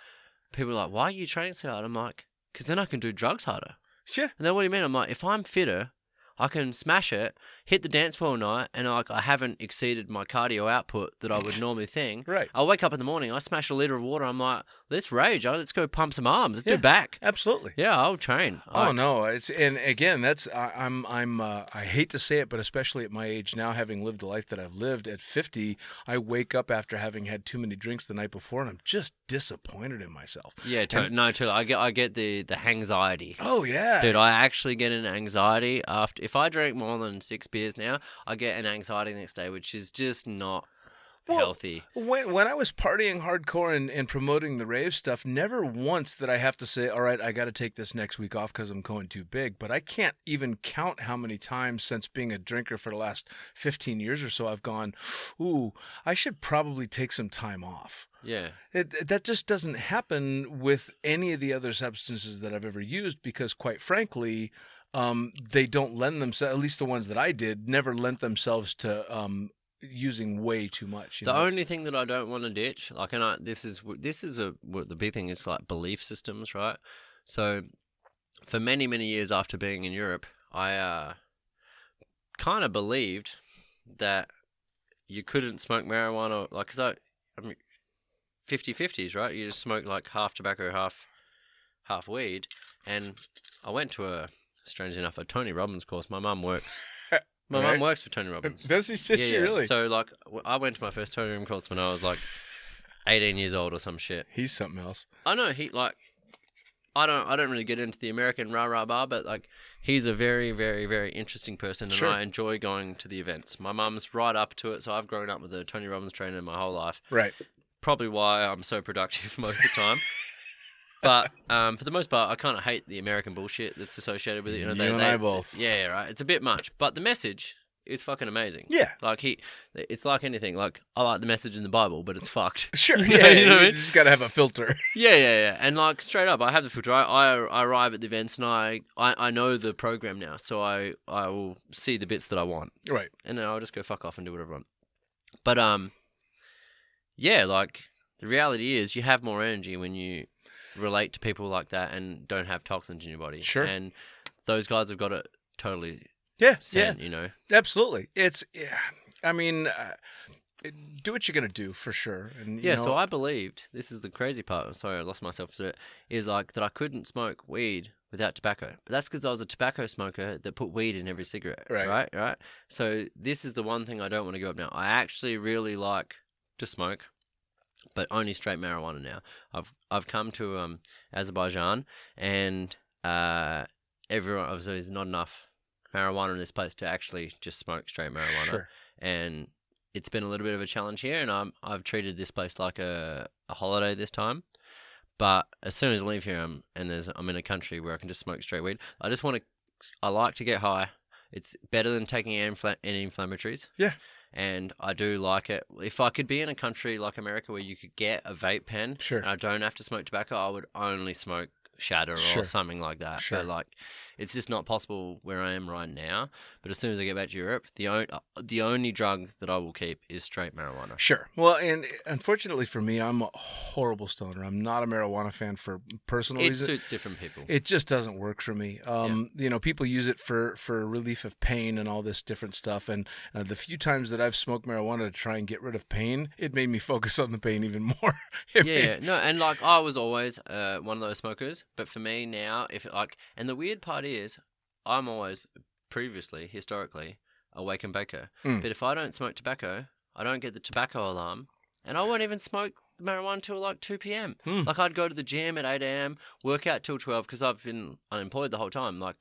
People are like, why are you training so hard? I'm like, because then I can do drugs harder. Sure. And then what do you mean? I'm like, if I'm fitter, I can smash it, hit the dance floor all night, and I haven't exceeded my cardio output that I would normally think. Right. I wake up in the morning, I smash a liter of water, I'm like, let's rage. Let's go pump some arms. Let's do back. Absolutely. Yeah, I'll train. No, and again, that's I hate to say it, but especially at my age now, having lived the life that I've lived at 50, I wake up after having had too many drinks the night before, and I'm just disappointed in myself. Yeah, totally. I get the anxiety. Oh yeah, dude, I actually get an anxiety if I drink more than 6 beers now. I get an anxiety the next day, which is just not healthy. When I was partying hardcore and promoting the rave stuff, never once did I have to say, all right, I got to take this next week off because I'm going too big. But I can't even count how many times since being a drinker for the last 15 years or so I've gone, ooh, I should probably take some time off. Yeah. That just doesn't happen with any of the other substances that I've ever used because, quite frankly, they don't lend themselves, at least the ones that I did, never lent themselves to using way too much. The only thing that I don't want to ditch, like, and this is what the big thing is, like belief systems, right? So for many, many years after being in Europe, I kind of believed that you couldn't smoke marijuana, like, because I mean, 50-50s, right? You just smoke like half tobacco, half weed. And I went to strangely enough, a Tony Robbins course. My mum works. My mum works for Tony Robbins. Does she really? So, like, I went to my first Tony Robbins course when I was, like, 18 years old or some shit. He's something else. I know, I don't really get into the American rah-rah bar, but, like, he's a very, very, very interesting person, and I enjoy going to the events. My mum's right up to it, so I've grown up with a Tony Robbins trainer my whole life. Right. Probably why I'm so productive most of the time. But for the most part, I kind of hate the American bullshit that's associated with it. You know, I both. Yeah, right. It's a bit much, but the message is fucking amazing. Yeah. Like it's like anything. Like, I like the message in the Bible, but it's fucked. Sure. You know what I mean? You just gotta have a filter. Yeah. And like, straight up, I have the filter. I arrive at the events and I know the program now, so I will see the bits that I want. Right. And then I'll just go fuck off and do whatever I want. But yeah, like, the reality is you have more energy when you relate to people like that and don't have toxins in your body. Sure. And those guys have got it totally sent, you know. Absolutely. I mean, do what you're going to do for sure. And you know, so I believed, this is the crazy part, I'm sorry I lost myself to it, is like that I couldn't smoke weed without tobacco. But that's because I was a tobacco smoker that put weed in every cigarette. Right? So this is the one thing I don't want to give up now. I actually really like to smoke, but only straight marijuana now. I've come to Azerbaijan, and everyone, obviously there's not enough marijuana in this place to actually just smoke straight marijuana. Sure. And it's been a little bit of a challenge here, and I've treated this place like a holiday this time. But as soon as I leave here, I'm in a country where I can just smoke straight weed. I like to get high. It's better than taking anti-inflammatories. Yeah. And I do like it. If I could be in a country like America where you could get a vape pen, and I don't have to smoke tobacco, I would only smoke shatter or something like that. Sure. But like, it's just not possible where I am right now. But as soon as I get back to Europe, the only drug that I will keep is straight marijuana. Sure. Well, and unfortunately for me, I'm a horrible stoner. I'm not a marijuana fan for personal reasons. It suits different people. It just doesn't work for me. You know, people use it for relief of pain and all this different stuff. And the few times that I've smoked marijuana to try and get rid of pain, it made me focus on the pain even more. No, and like, I was always one of those smokers, but for me now, and the weird part is, I'm always historically, a wake and baker. But if I don't smoke tobacco, I don't get the tobacco alarm, and I won't even smoke marijuana till like 2 p.m. Like, I'd go to the gym at 8 a.m, work out till 12, because I've been unemployed the whole time. Like,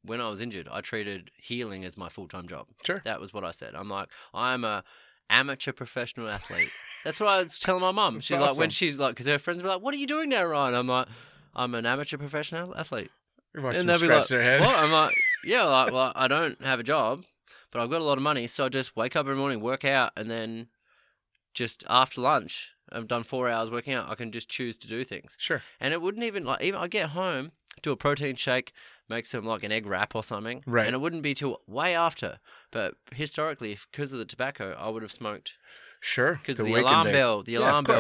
when I was injured, I treated healing as my full-time job. Sure. That was what I said. I'm like, I'm a amateur professional athlete. That's what I was telling my mum. She's awesome. Like, when she's like, because her friends were like, "What are you doing now, Ryan?" I'm like, "I'm an amateur professional athlete." And they'll be like, their head. "What?" I'm like, "Yeah, like, well, I don't have a job, but I've got a lot of money, so I just wake up every morning, work out, and then just after lunch, I've done 4 hours working out, I can just choose to do things." Sure. And it wouldn't even I get home, do a protein shake, make some like an egg wrap or something, right? And it wouldn't be till way after. But historically, because of the tobacco, I would have smoked. Sure. Because the alarm bell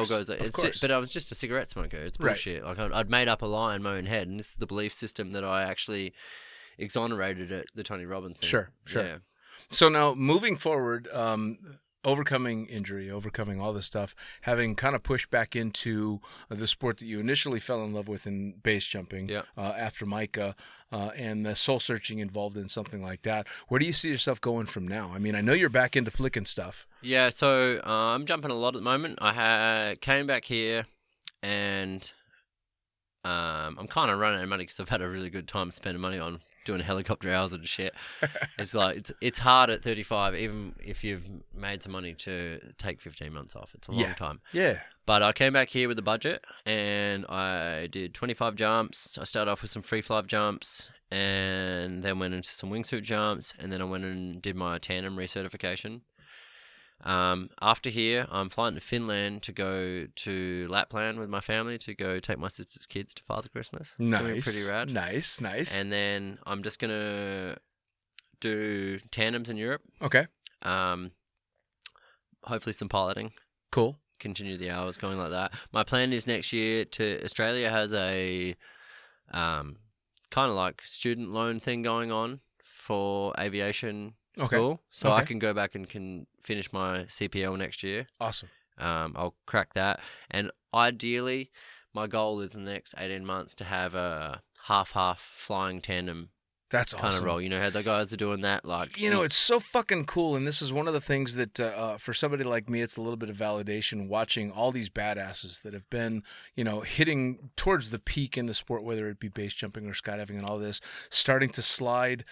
goes. But I was just a cigarette smoker. It's bullshit. Right. Like, I'd made up a lie in my own head, and this is the belief system that I actually exonerated at the Tony Robbins thing. Sure. Yeah. So now, moving forward, overcoming injury, overcoming all this stuff, having kind of pushed back into the sport that you initially fell in love with in base jumping, after Micah, and the soul searching involved in something like that. Where do you see yourself going from now? I mean, I know you're back into flicking stuff. Yeah, so I'm jumping a lot at the moment. I came back here, and I'm kind of running out of money because I've had a really good time spending money on doing helicopter hours and shit. It's like, it's hard at 35, even if you've made some money, to take 15 months off. It's a long time. Yeah. But I came back here with a budget, and I did 25 jumps. I started off with some free fly jumps, and then went into some wingsuit jumps, and then I went and did my tandem recertification. After here, I'm flying to Finland to go to Lapland with my family to go take my sister's kids to Father Christmas. It's gonna be pretty rad. Nice. And then I'm just gonna do tandems in Europe. Okay. Hopefully some piloting. Cool. Continue the hours going like that. My plan is next year Australia has a kind of like student loan thing going on for aviation school, so I can go back and can finish my CPL next year. Awesome. I'll crack that, and ideally, my goal is in the next 18 months to have a half flying tandem. That's kind awesome. of role. You know how the guys are doing that? Like, it's so fucking cool. And this is one of the things that for somebody like me, it's a little bit of validation watching all these badasses that have been, hitting towards the peak in the sport, whether it be base jumping or skydiving and all this, starting to slide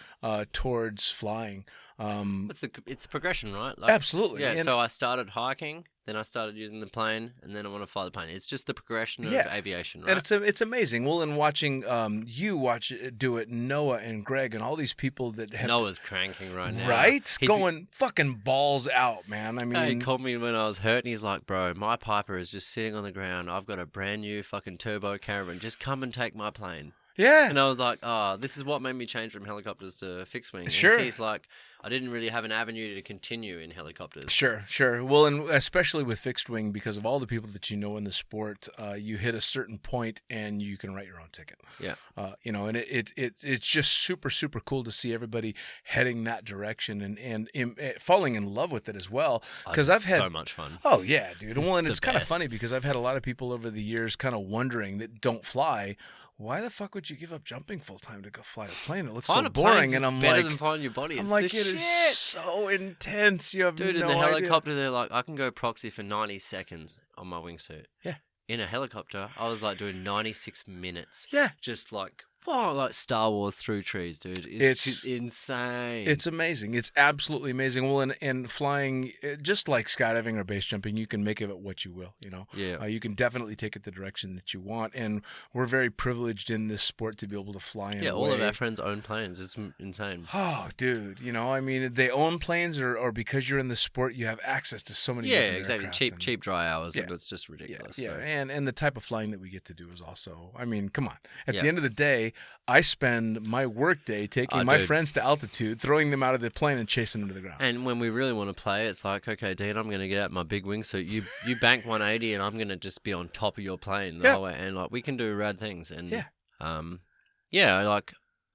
towards flying. It's progression, right? Like, absolutely. Yeah. So I started hiking, then I started using the plane, and then I want to fly the plane. It's just the progression of aviation, right? And it's amazing. Well, in watching you do it, Noah and Greg and all these people that have... Noah's cranking right now. Right? Going fucking balls out, man. I mean... He called me when I was hurt, and he's like, bro, my Piper is just sitting on the ground. I've got a brand new fucking turbo caravan. Just come and take my plane. Yeah. And I was like, this is what made me change from helicopters to fixed wing. Sure. And he's like, I didn't really have an avenue to continue in helicopters. Sure. Well, and especially with fixed wing, because of all the people that you know in the sport, you hit a certain point and you can write your own ticket. Yeah. And it's just super, super cool to see everybody heading that direction and falling in love with it as well. Because I've had so much fun. Oh yeah, dude. Well, and it's kind of best. funny because I've had a lot of people over the years kind of wondering that don't fly. Why the fuck would you give up jumping full time to go fly a plane? It looks so boring, and I'm better like, than flying your body. I'm like, it is so intense. You have dude, no in the idea. helicopter, they're like, I can go proxy for 90 seconds on my wingsuit. Yeah. In a helicopter, I was like doing 96 minutes. Yeah. Just like, wow, like Star Wars through trees, dude. It's insane. It's amazing. It's absolutely amazing. Well, and flying, just like skydiving or base jumping, you can make of it what you will, Yeah. You can definitely take it the direction that you want. And we're very privileged in this sport to be able to fly in all of our friends own planes. It's insane. Oh, dude. I mean, they own planes or because you're in the sport, you have access to so many different exactly. aircraft Cheap dry hours. And it's just ridiculous. Yeah. So. And the type of flying that we get to do is also, I mean, come on. At the end of the day, I spend my work day taking my friends to altitude, throwing them out of the plane and chasing them to the ground. And when we really want to play, it's like, okay, Dean, I'm going to get out my big wingsuit. You bank 180 and I'm going to just be on top of your plane the whole way. And like, we can do rad things. And like,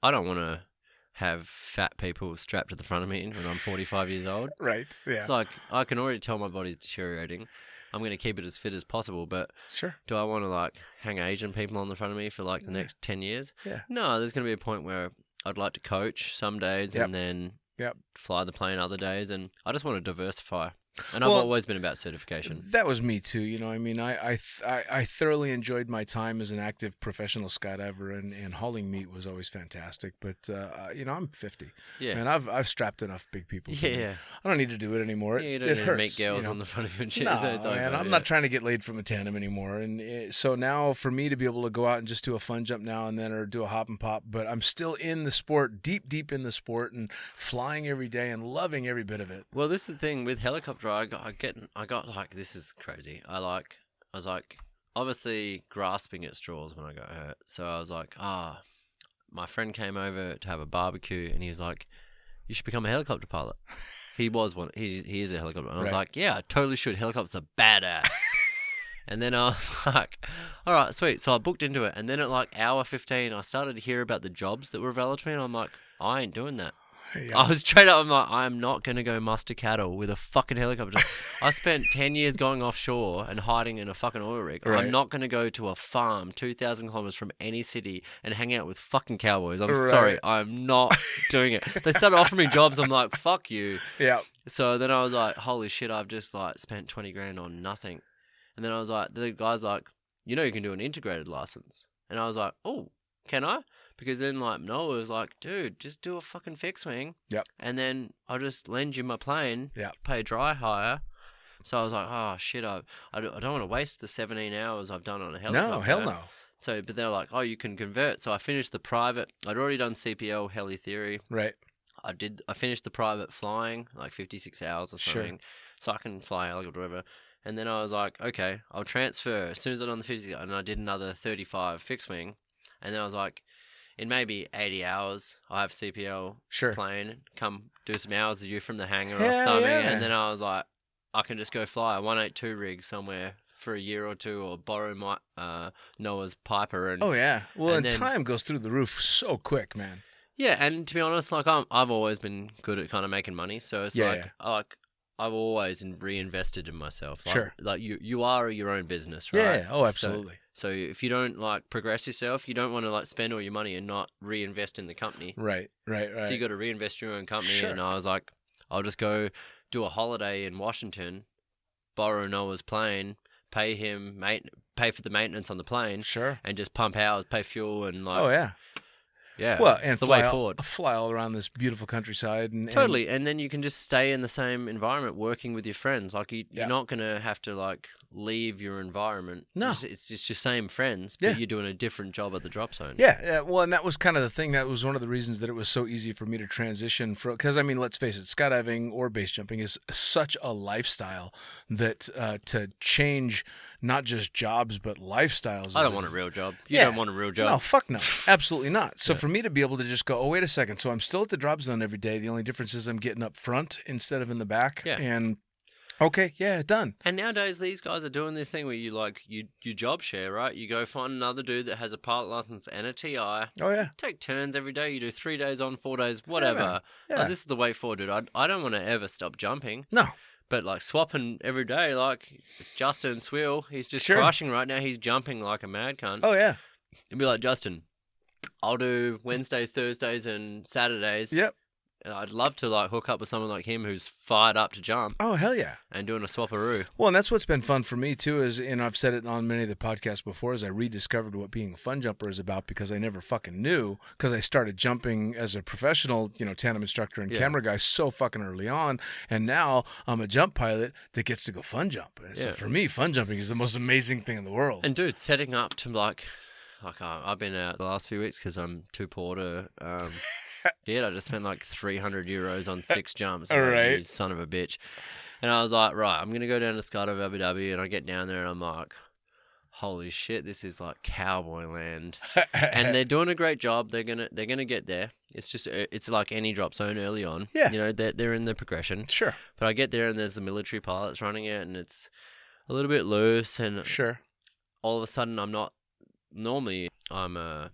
I don't want to have fat people strapped to the front of me when I'm 45 years old. Right, yeah. It's like, I can already tell my body's deteriorating. I'm going to keep it as fit as possible, but do I want to like hang Asian people on the front of me for like the next 10 years? Yeah. No, there's going to be a point where I'd like to coach some days and then fly the plane other days, and I just want to diversify. And I've always been about certification. That was me too. I mean, I thoroughly enjoyed my time as an active professional skydiver, and hauling meat was always fantastic. But I'm 50. Yeah. And I've strapped enough big people. I don't need to do it anymore. Yeah, you don't need to meet girls on the front of your shit. No, so it's over, man, I'm not trying to get laid from a tandem anymore. And so now, for me to be able to go out and just do a fun jump now and then, or do a hop and pop, but I'm still in the sport, deep in the sport, and flying every day and loving every bit of it. Well, this is the thing with helicopter. I got like, this is crazy. I was like obviously grasping at straws when I got hurt. So I was like, my friend came over to have a barbecue, and he was like, you should become a helicopter pilot. He was one. He is a helicopter. And I was like, yeah, I totally should. Helicopters are badass. And then I was like, all right, sweet. So I booked into it. And then at like hour 15, I started to hear about the jobs that were available to me. And I'm like, I ain't doing that. Yeah. I was straight up, I'm like, I'm not going to go muster cattle with a fucking helicopter. I spent 10 years going offshore and hiding in a fucking oil rig. Right. I'm not going to go to a farm 2,000 kilometers from any city and hang out with fucking cowboys. I'm sorry, I'm not doing it. They started offering me jobs. I'm like, fuck you. Yeah. So then I was like, holy shit, I've just like spent 20 grand on nothing. And then I was like, the guy's like, you can do an integrated license. And I was like, oh, can I? Because then, like, Noah was like, dude, just do a fucking fixed wing. Yep. And then I'll just lend you my plane. Yep. Pay dry hire. So I was like, oh, shit, I don't want to waste the 17 hours I've done on a helicopter. No, hell no. So, but they're like, oh, you can convert. So I finished the private. I'd already done CPL, heli theory. Right. I finished the private flying, like 56 hours or something. Sure. So I can fly helicopter, whatever. And then I was like, okay, I'll transfer. As soon as I'd done the 50, and I did another 35 fixed wing. And then I was like, in maybe 80 hours, I have CPL plane, come do some hours with you from the hangar or something. Yeah. And then I was like, I can just go fly a 182 rig somewhere for a year or two, or borrow my Noah's Piper. And, well, and time goes through the roof so quick, man. Yeah, and to be honest, like I've always been good at kind of making money, so it's I've always reinvested in myself. Like, Sure. Like you are your own business, right? Yeah. Oh, absolutely. So if you don't like progress yourself, you don't want to like spend all your money and not reinvest in the company. Right. So you got to reinvest in your own company. Sure. And I was like, I'll just go do a holiday in Washington, borrow Noah's plane, pay for the maintenance on the plane, Sure, and just pump hours, pay fuel, and like. Oh yeah. Yeah, Well, and the way forward. Fly all around this beautiful countryside, and totally. And then you can just stay in the same environment, working with your friends. Like you're not gonna have to like leave your environment. No, it's just your same friends, but you're doing a different job at the drop zone. Yeah. Well, and that was kind of the thing. That was one of the reasons that it was so easy for me to transition from. Because I mean, let's face it, skydiving or base jumping is such a lifestyle that to change. Not just jobs, but lifestyles. I don't want a real job. You don't want a real job. No, fuck no. Absolutely not. So for me to be able to just go, oh, wait a second. So I'm still at the drop zone every day. The only difference is I'm getting up front instead of in the back. Yeah. And okay, done. And nowadays these guys are doing this thing where you job share, right? You go find another dude that has a pilot license and a TI. Oh yeah. Take turns every day. You do 3 days on, 4 days, whatever. Yeah. This is the way forward, dude. I don't want to ever stop jumping. No. But like swapping every day, like Justin Swill, he's just crushing right now. He's jumping like a mad cunt. Oh yeah. It'd be like, Justin, I'll do Wednesdays, Thursdays, and Saturdays. Yep. And I'd love to like hook up with someone like him who's fired up to jump. Oh hell yeah! And doing a swapperoo. Well, and that's what's been fun for me too. Is, and I've said it on many of the podcasts before, is I rediscovered what being a fun jumper is about because I never fucking knew. Because I started jumping as a professional, tandem instructor and camera guy so fucking early on, and now I'm a jump pilot that gets to go fun jump. So for me, fun jumping is the most amazing thing in the world. And dude, setting up to like I've been out the last few weeks because I'm too poor to. Dude, I just spent like 300 euros on 6 jumps. All right. You son of a bitch. And I was like, right, I'm going to go down to Skydive Abu Dhabi. And I get down there and I'm like, holy shit, this is like cowboy land. And they're doing a great job. They're gonna get there. It's like any drop zone early on. Yeah. They're in the progression. Sure. But I get there and there's the military pilots running it and it's a little bit loose. And all of a sudden I'm a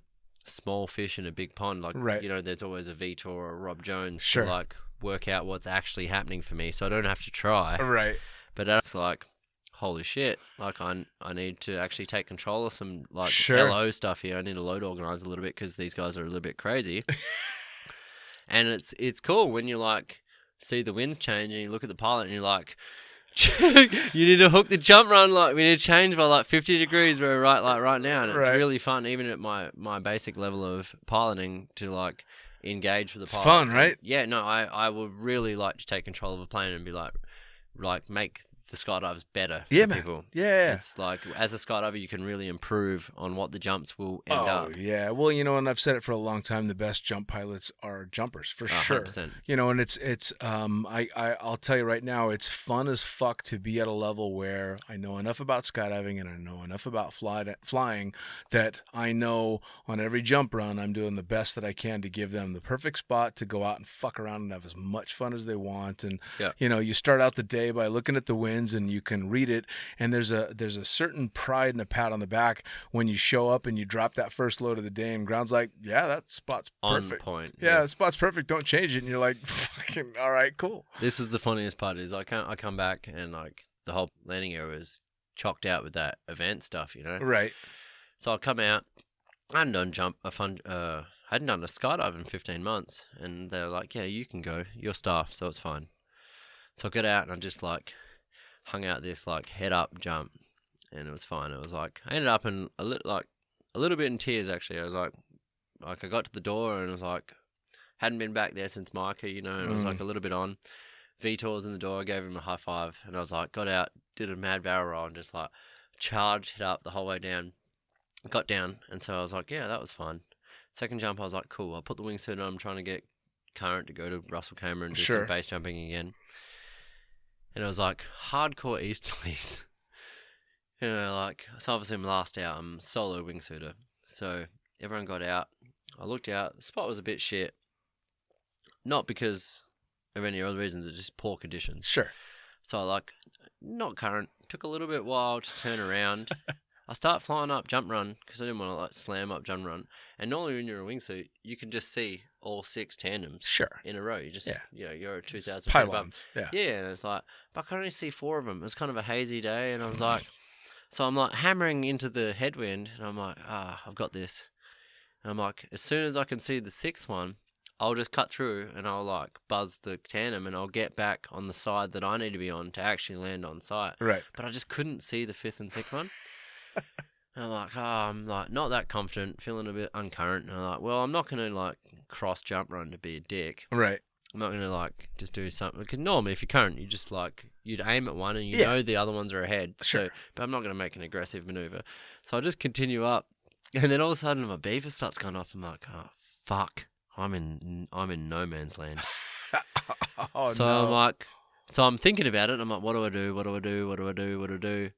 small fish in a big pond, like there's always a Vitor or a Rob Jones to like work out what's actually happening for me, so I don't have to try. Right. But that's like, holy shit! Like I need to actually take control of some like LO stuff here. I need to load organize a little bit because these guys are a little bit crazy. And it's cool when you like see the winds change and you look at the pilot and you're like. You need to hook the jump run, like we need to change by like 50 degrees right now, and it's really fun even at my basic level of piloting to like engage with the pilots. It's fun, right? Yeah, no, I would really like to take control of a plane and be like make the skydives better for people. Yeah. It's like, as a skydiver, you can really improve on what the jumps will end up. Oh, yeah. Well, and I've said it for a long time, the best jump pilots are jumpers, for sure. 100%. And it's I'll tell you right now, it's fun as fuck to be at a level where I know enough about skydiving and I know enough about flying that I know on every jump run, I'm doing the best that I can to give them the perfect spot to go out and fuck around and have as much fun as they want. And, you start out the day by looking at the wind, and you can read it, and there's a certain pride and a pat on the back when you show up and you drop that first load of the day and ground's like, that spot's perfect. On point. Yeah, that spot's perfect, don't change it. And you're like, fucking all right, cool. This was the funniest part is I come back and like the whole landing area was chocked out with that event stuff, Right. So I come out, I hadn't done hadn't done a skydive in 15 months, and they're like, yeah, you can go, you're staff, so it's fine. So I got out and I just like hung out this like head up jump, and it was fine. It was like I ended up in a little bit in tears actually. I was like I got to the door and it was like hadn't been back there since Micah, and it was like a little bit on. Vitor's in the door. I gave him a high five, and I was like got out, did a mad barrel roll, and just like charged it up the whole way down. Got down, and so I was like, yeah, that was fun. Second jump, I was like, cool. I put the wingsuit on. I'm trying to get current to go to Russell Cameron and do some base jumping again. And it was like hardcore easterlies. So obviously I'm last out. I'm solo wingsuiter. So everyone got out. I looked out. The spot was a bit shit. Not because of any other reasons, it's just poor conditions. Sure. So not current. Took a little bit while to turn around. I start flying up jump run because I didn't want to slam up jump run. And normally when you're in a wingsuit, you can just see all 6 tandems in a row. You just, you're a 2,000 pylons. Yeah, and it's like, but I could only see 4 of them. It was kind of a hazy day, and I was like, so I'm like hammering into the headwind, and I'm like, I've got this. And I'm like, as soon as I can see the 6th one, I'll just cut through and I'll like buzz the tandem and I'll get back on the side that I need to be on to actually land on site. Right. But I just couldn't see the 5th and 6th one. And I'm like, I'm like not that confident, feeling a bit uncurrent. And I'm like, well, I'm not going to like cross jump run to be a dick. Right. I'm not going to like just do something. Because normally if you're current, you just like, you'd aim at one and you know the other ones are ahead. Sure. So, but I'm not going to make an aggressive maneuver. So I just continue up. And then all of a sudden my beeper starts going off. I'm like, oh, fuck. I'm in no man's land. I'm like, so I'm thinking about it. I'm like, what do I do?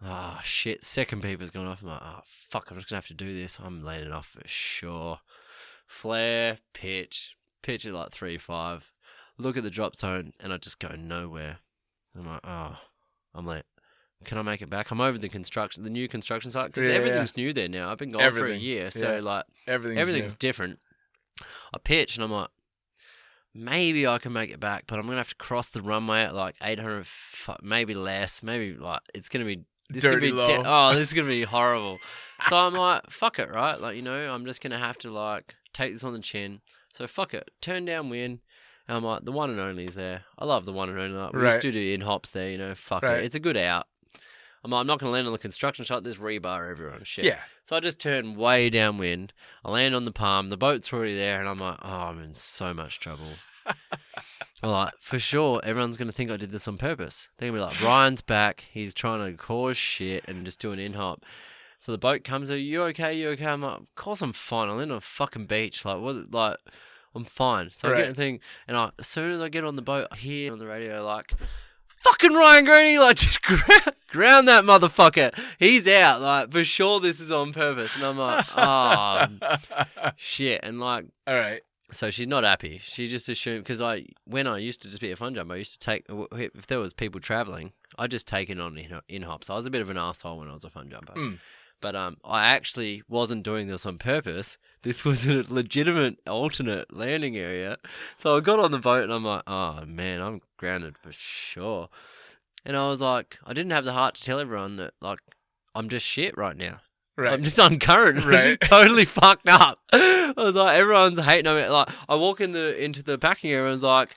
Oh, shit. Second beeper's going off. I'm like, oh, fuck. I'm just going to have to do this. I'm landing off for sure. Flare, pitch at like 3.5. Look at the drop zone, and I just go nowhere. I'm like, oh, I'm late. Can I make it back? I'm over the new construction site, because everything's new there now. I've been gone for a year, so like everything's different. I pitch, and I'm like, maybe I can make it back, but I'm gonna have to cross the runway at like 800, maybe less, maybe like it's gonna be dirty low. This is gonna be horrible. So I'm like, fuck it, right? Like, I'm just gonna have to like take this on the chin. So fuck it, turn downwind. And I'm like, the one and only is there. I love the one and only. Like, we used to do in hops there, fuck it. It's a good out. I'm like, I'm not going to land on the construction site. There's rebar everywhere and shit. Yeah. So I just turn way downwind. I land on the palm. The boat's already there. And I'm like, oh, I'm in so much trouble. I'm like, for sure, everyone's going to think I did this on purpose. They're going to be like, Ryan's back. He's trying to cause shit and just do an in-hop. So the boat comes, are you okay? I'm like, of course I'm fine. I land on a fucking beach. Like, what? Like, I'm fine. So I get the thing. And as soon as I get on the boat, I hear on the radio, like, fucking Ryan Graney, like, just ground that motherfucker. He's out, like, for sure this is on purpose. And I'm like, oh, shit. And, like, all right. So she's not happy. She just assumed, because when I used to just be a fun jumper, I used to take, if there was people traveling, I just take it on in-hops. I was a bit of an asshole when I was a fun jumper. But I actually wasn't doing this on purpose. This was a legitimate alternate landing area. So I got on the boat and I'm like, oh man, I'm grounded for sure. And I was like, I didn't have the heart to tell everyone that, like, I'm just shit right now. Right. I'm just uncurrent. Right. I'm just totally fucked up. I was like, everyone's hating on me. Like, I walk into the packing area and everyone's like,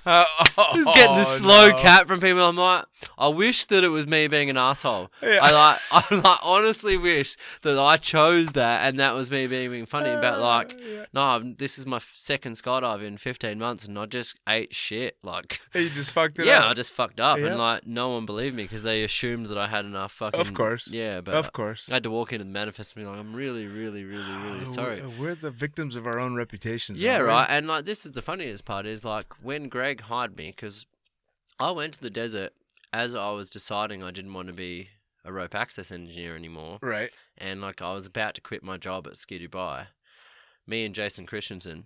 just getting the slow cat from people. I'm like, I wish that it was me being an asshole. Yeah. I honestly wish that I chose that and that was me being funny about like, no, this is my second skydive in 15 months and I just ate shit. Like, you just fucked it up. Yeah, I just fucked up and like no one believed me because they assumed that I had enough fucking. Of course. Yeah, but of course. I had to walk in and manifest and be like, I'm really, really, really, really sorry. We're the victims of our own reputations. Yeah, right. And like, this is the funniest part is like when Greg hired me, because I went to the desert as I was deciding I didn't want to be a rope access engineer anymore. Right. And like I was about to quit my job at Ski Dubai. Me and Jason Christensen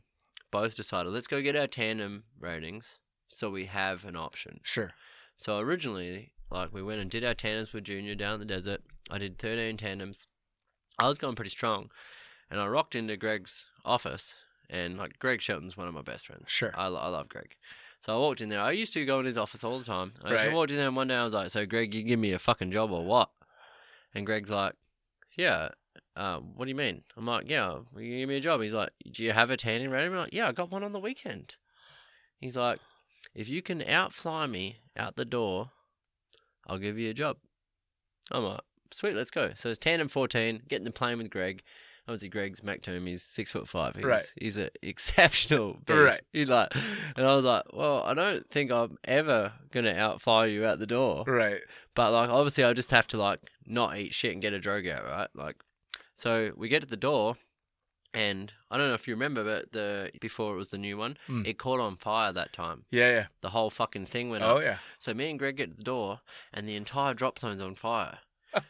both decided, let's go get our tandem ratings so we have an option. Sure. So originally, like we went and did our tandems with Junior down in the desert. I did 13 tandems. I was going pretty strong. And I rocked into Greg's office. And like Greg Shelton's one of my best friends. Sure. I love Greg. So I walked in there. I used to go in his office all the time. I just walked in there and one day I was like, so Greg, you give me a fucking job or what? And Greg's like, yeah, what do you mean? I'm like, yeah, you give me a job. He's like, do you have a tanning rating? I'm like, yeah, I got one on the weekend. He's like, if you can outfly me out the door, I'll give you a job. I'm like, sweet, let's go. So it's tandem 14, getting the plane with Greg. Obviously, Greg's Mactomb, he's 6'5". He's an exceptional beast. Right. He's like, and I was like, well, I don't think I'm ever gonna outfly you out the door. Right. But like, obviously, I just have to like not eat shit and get a drogue out, right? Like, so we get to the door, and I don't know if you remember, but before it was the new one, it caught on fire that time. Yeah. The whole fucking thing went up. Oh yeah. So me and Greg get to the door, and the entire drop zone's on fire.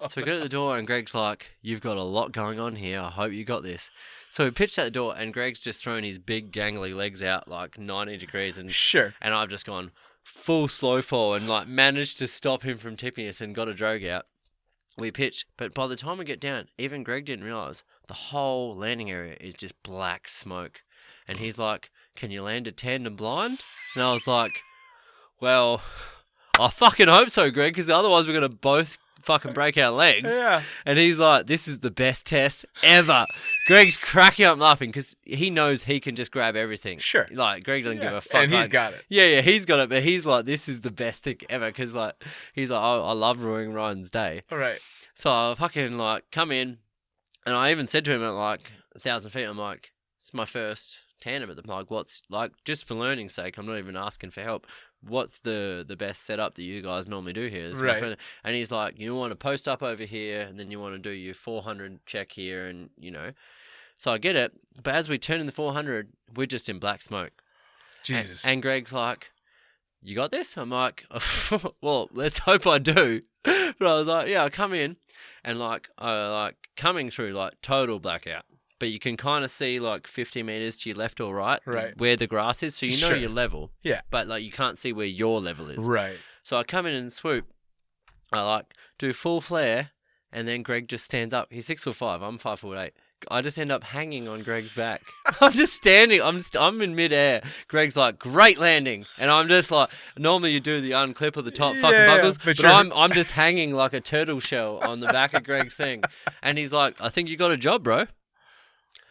So we go to the door and Greg's like, you've got a lot going on here. I hope you got this. So we pitched at the door and Greg's just thrown his big gangly legs out like 90 degrees. And sure. And I've just gone full slow fall and like managed to stop him from tipping us and got a drogue out. We pitched. But by the time we get down, even Greg didn't realise the whole landing area is just black smoke. And he's like, can you land a tandem blind? And I was like, well, I fucking hope so, Greg, because otherwise we're going to both fucking break our legs. Yeah. And he's like, this is the best test ever. Greg's cracking up laughing because he knows he can just grab everything. Sure. Like, Greg doesn't give a fuck. And he's got it. Yeah, he's got it. But he's like, this is the best thing ever because, like, he's like, I love ruining Ryan's day. All right. So I fucking, like, come in and I even said to him at, like, 1,000 feet, I'm like, it's my first tandem at the, like, what's, like, just for learning's sake, I'm not even asking for help. What's the best setup that you guys normally do here? Right. And he's like, you want to post up over here, and then you want to do your 400 check here, and, you know. So I get it, but as we turn in the 400, we're just in black smoke. Jesus. And Greg's like, you got this? I'm like, well, let's hope I do. But I was like, yeah, I come in, and, like, coming through, like, total blackout. But you can kind of see like 50 meters to your left or right, where the grass is, so you know your level. Yeah. But like you can't see where your level is. Right. So I come in and swoop. I like do full flare, and then Greg just stands up. He's 6'5". I'm 5'8". I just end up hanging on Greg's back. I'm just standing. I'm in midair. Greg's like, great landing, and I'm just like, normally you do the unclip of the top fucking buckles, but I'm just hanging like a turtle shell on the back of Greg's thing, and he's like, I think you got a job, bro.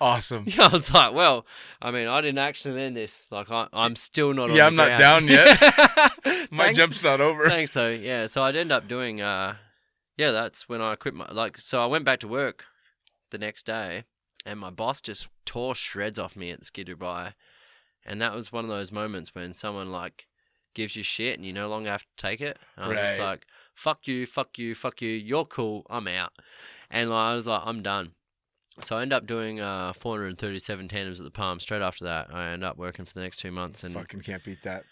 Awesome. Yeah, I was like, well, I mean, I didn't actually land this. Like, I'm still not on the I'm not ground. down yet. My jump's not over. Thanks, though. Yeah, so I'd end up doing, that's when I quit so I went back to work the next day, and my boss just tore shreds off me at the Ski Dubai. And that was one of those moments when someone, like, gives you shit and you no longer have to take it. And I was just like, fuck you, fuck you, fuck you. You're cool. I'm out. And I was like, I'm done. So I ended up doing 437 tandems at the Palm. Straight after that, I ended up working for the next 2 months. And fucking can't beat that.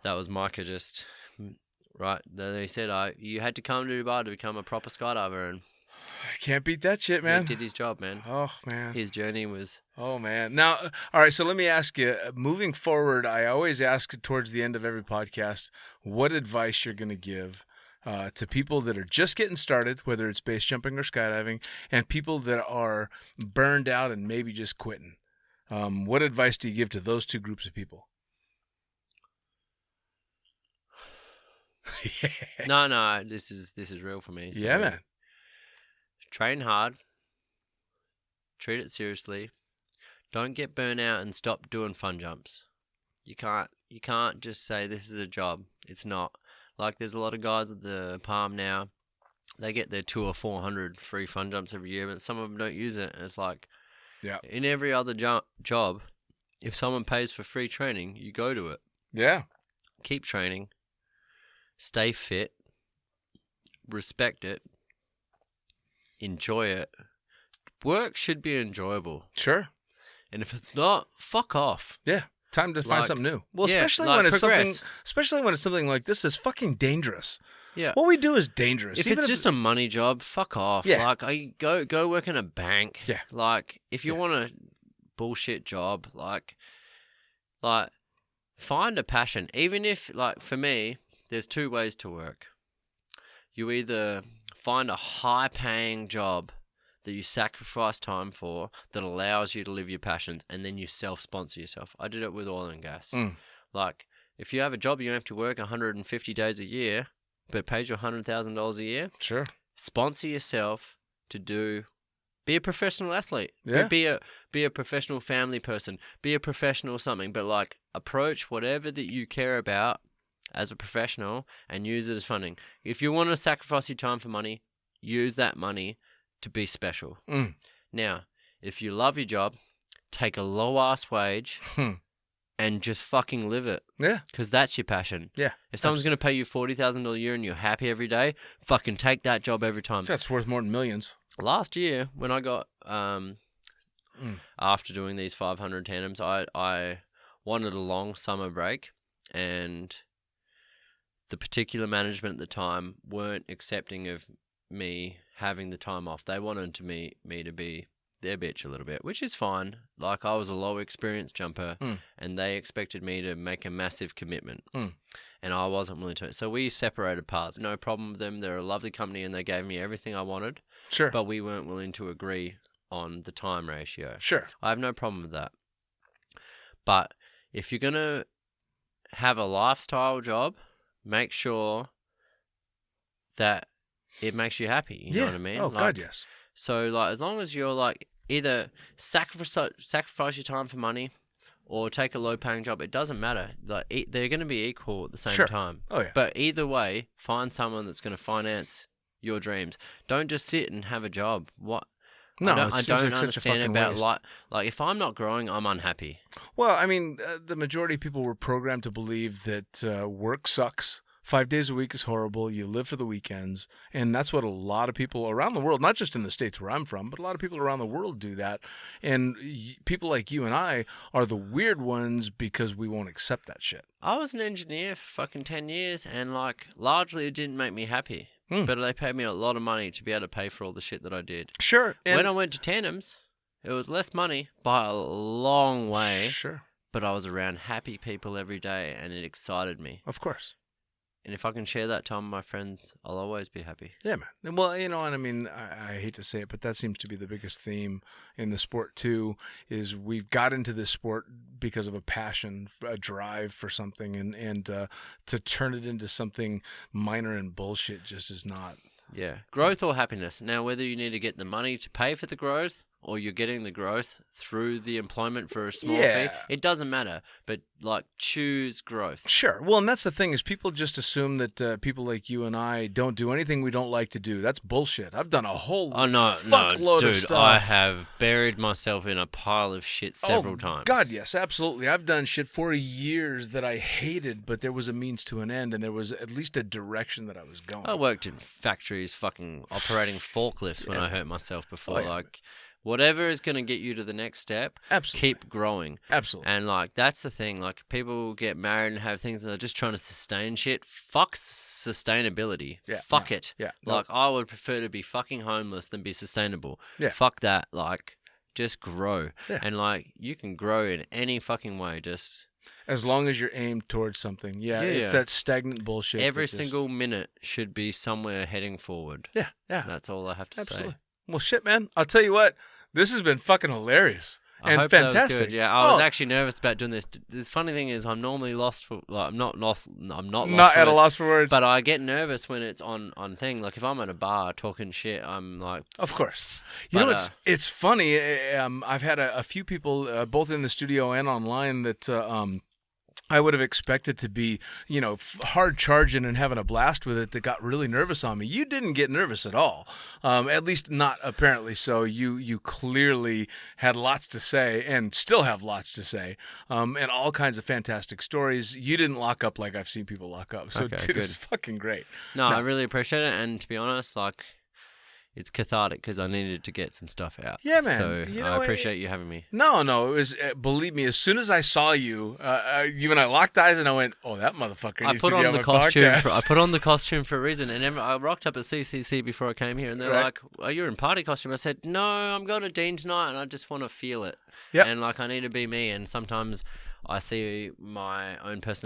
That was Micah just, right. He said, you had to come to Dubai to become a proper skydiver. And can't beat that shit, man. He did his job, man. Oh, man. His journey was... Oh, man. Now, all right, so let me ask you, moving forward, I always ask towards the end of every podcast, what advice you're going to give to people that are just getting started, whether it's base jumping or skydiving, and people that are burned out and maybe just quitting. What advice do you give to those two groups of people? No, this is real for me. So yeah, man. Train hard. Treat it seriously. Don't get burnt out and stop doing fun jumps. You can't just say this is a job. It's not. Like, there's a lot of guys at the Palm now, they get their 200 or 400 free fun jumps every year, but some of them don't use it. And it's like, in every other job, if someone pays for free training, you go to it. Yeah. Keep training. Stay fit. Respect it. Enjoy it. Work should be enjoyable. Sure. And if it's not, fuck off. Yeah. Time to find something new. Well, especially when it's something like this is fucking dangerous. Yeah. What we do is dangerous. If it's just a money job, fuck off. Yeah. Like, I go work in a bank. Yeah. Like, if you want a bullshit job, like find a passion. Even if, like, for me, there's two ways to work. You either find a high-paying job that you sacrifice time for that allows you to live your passions, and then you self-sponsor yourself. I did it with oil and gas. Like, if you have a job you have to work 150 days a year, but it pays you $100,000 a year, sure, sponsor yourself to be a professional athlete. Yeah. Be a professional family person. Be a professional something. But, like, approach whatever that you care about as a professional and use it as funding. If you want to sacrifice your time for money, use that money to be special. Now, if you love your job, take a low-ass wage and just fucking live it. Yeah. Because that's your passion. Yeah. If someone's going to pay you $40,000 a year and you're happy every day, fucking take that job every time. That's worth more than millions. Last year, when I got, after doing these 500 tandems, I wanted a long summer break, and the particular management at the time weren't accepting of me having the time off. They wanted me to be their bitch a little bit, which is fine. Like, I was a low experience jumper, and they expected me to make a massive commitment, and I wasn't willing to. So we separated paths. No problem with them. They're a lovely company, and they gave me everything I wanted. Sure. But we weren't willing to agree on the time ratio. Sure. I have no problem with that. But if you're going to have a lifestyle job, make sure that it makes you happy. You know what I mean? Oh, God, yes. So, like, as long as you're, like, either sacrifice your time for money or take a low-paying job, it doesn't matter. Like, they're going to be equal at the same time. Oh, yeah. But either way, find someone that's going to finance your dreams. Don't just sit and have a job. What? No, I don't understand about like if I'm not growing, I'm unhappy. Well, I mean, the majority of people were programmed to believe that work sucks. 5 days a week is horrible. You live for the weekends. And that's what a lot of people around the world, not just in the States where I'm from, but a lot of people around the world do that. And people like you and I are the weird ones because we won't accept that shit. I was an engineer for fucking 10 years and, like, largely it didn't make me happy. But they paid me a lot of money to be able to pay for all the shit that I did. Sure. And when I went to Tandems, it was less money by a long way. Sure. But I was around happy people every day and it excited me. Of course. And if I can share that time with my friends, I'll always be happy. Yeah, man. Well, you know, and I mean, I hate to say it, but that seems to be the biggest theme in the sport, too, is we've got into this sport because of a passion, a drive for something, and to turn it into something minor and bullshit just is not. Yeah. Growth or happiness. Now, whether you need to get the money to pay for the growth or you're getting the growth through the employment for a small fee, it doesn't matter. But, like, choose growth. Sure. Well, and that's the thing is people just assume that people like you and I don't do anything we don't like to do. That's bullshit. I've done a whole fuckload of stuff. I have buried myself in a pile of shit several times. God, yes, absolutely. I've done shit for years that I hated, but there was a means to an end, and there was at least a direction that I was going. I worked in factories fucking operating forklifts when I hurt myself before. Like, whatever is going to get you to the next step, keep growing. Absolutely. And, like, that's the thing. Like, people get married and have things and they're just trying to sustain shit. Fuck sustainability. Fuck it. Yeah. Like, I would prefer to be fucking homeless than be sustainable. Yeah. Fuck that. Like, just grow. Yeah. And, like, you can grow in any fucking way. Just... as long as you're aimed towards something. Yeah, it's that stagnant bullshit. Every single minute should be somewhere heading forward. Yeah. That's all I have to say. Well, shit, man. I'll tell you what. This has been fucking hilarious and hope fantastic. That was good. Yeah, I was actually nervous about doing this. The funny thing is, I'm normally lost for. Like, I'm not lost. I'm not at a loss for words. But I get nervous when it's on thing. Like if I'm at a bar talking shit, I'm like. Of course. You know, it's funny. I've had a few people, both in the studio and online, that. I would have expected to be, you know, hard charging and having a blast with it that got really nervous on me. You didn't get nervous at all, at least not apparently so. You clearly had lots to say and still have lots to say, and all kinds of fantastic stories. You didn't lock up like I've seen people lock up. So, dude, it's fucking great. No, I really appreciate it. And to be honest, like... it's cathartic because I needed to get some stuff out. Yeah, man. So I appreciate you having me. No, it was. Believe me, as soon as I saw you, you and I locked eyes, and I went, "Oh, that motherfucker needs to be on my podcast." I put on the costume for a reason, and I rocked up at CCC before I came here, and they're like, "Oh, you're in party costume." I said, "No, I'm going to Dean tonight, and I just want to feel it." Yeah. And like, I need to be me, and sometimes I see my own personality.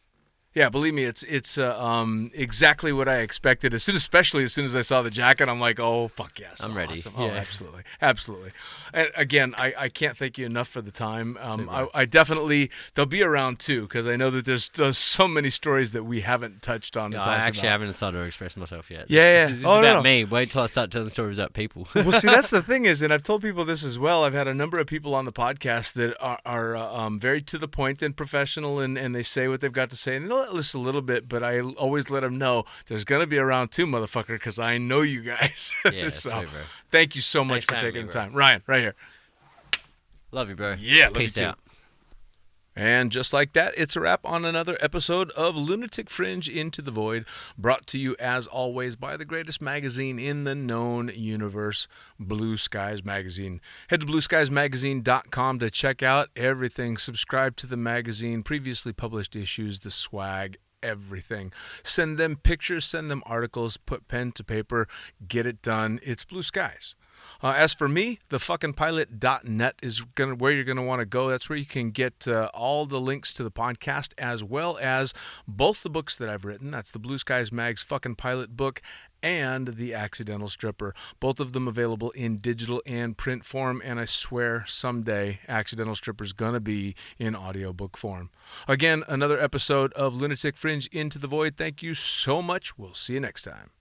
Yeah, believe me, it's exactly what I expected. Especially as soon as I saw the jacket, I'm like, oh fuck yes, I'm ready. Awesome. Yeah. Oh, absolutely. And again, I can't thank you enough for the time. I definitely they'll be around too because I know that there's so many stories that we haven't touched on. Yeah, I actually haven't started to express myself yet. This is about me. Wait till I start telling stories about people. Well, see, that's the thing is, and I've told people this as well. I've had a number of people on the podcast that are very to the point and professional, and they say what they've got to say, and they'll let loose a little bit, but I always let them know there's going to be a round two, motherfucker, because I know you guys. Yeah, so thank you so much for taking the time. Ryan, right here. Love you, bro. Yeah, love Peace you too. out. And just like that, it's a wrap on another episode of Lunatic Fringe Into the Void, brought to you as always by the greatest magazine in the known universe, Blue Skies Magazine. Head to blueskiesmagazine.com to check out everything. Subscribe to the magazine, previously published issues, the swag, everything. Send them pictures, send them articles, put pen to paper, get it done. It's Blue Skies. As for me, thefuckingpilot.net is where you're going to want to go. That's where you can get all the links to the podcast, as well as both the books that I've written. That's the Blue Skies Mag's Fucking Pilot book and The Accidental Stripper. Both of them available in digital and print form, and I swear someday Accidental Stripper's going to be in audiobook form. Again, another episode of Lunatic Fringe Into the Void. Thank you so much. We'll see you next time.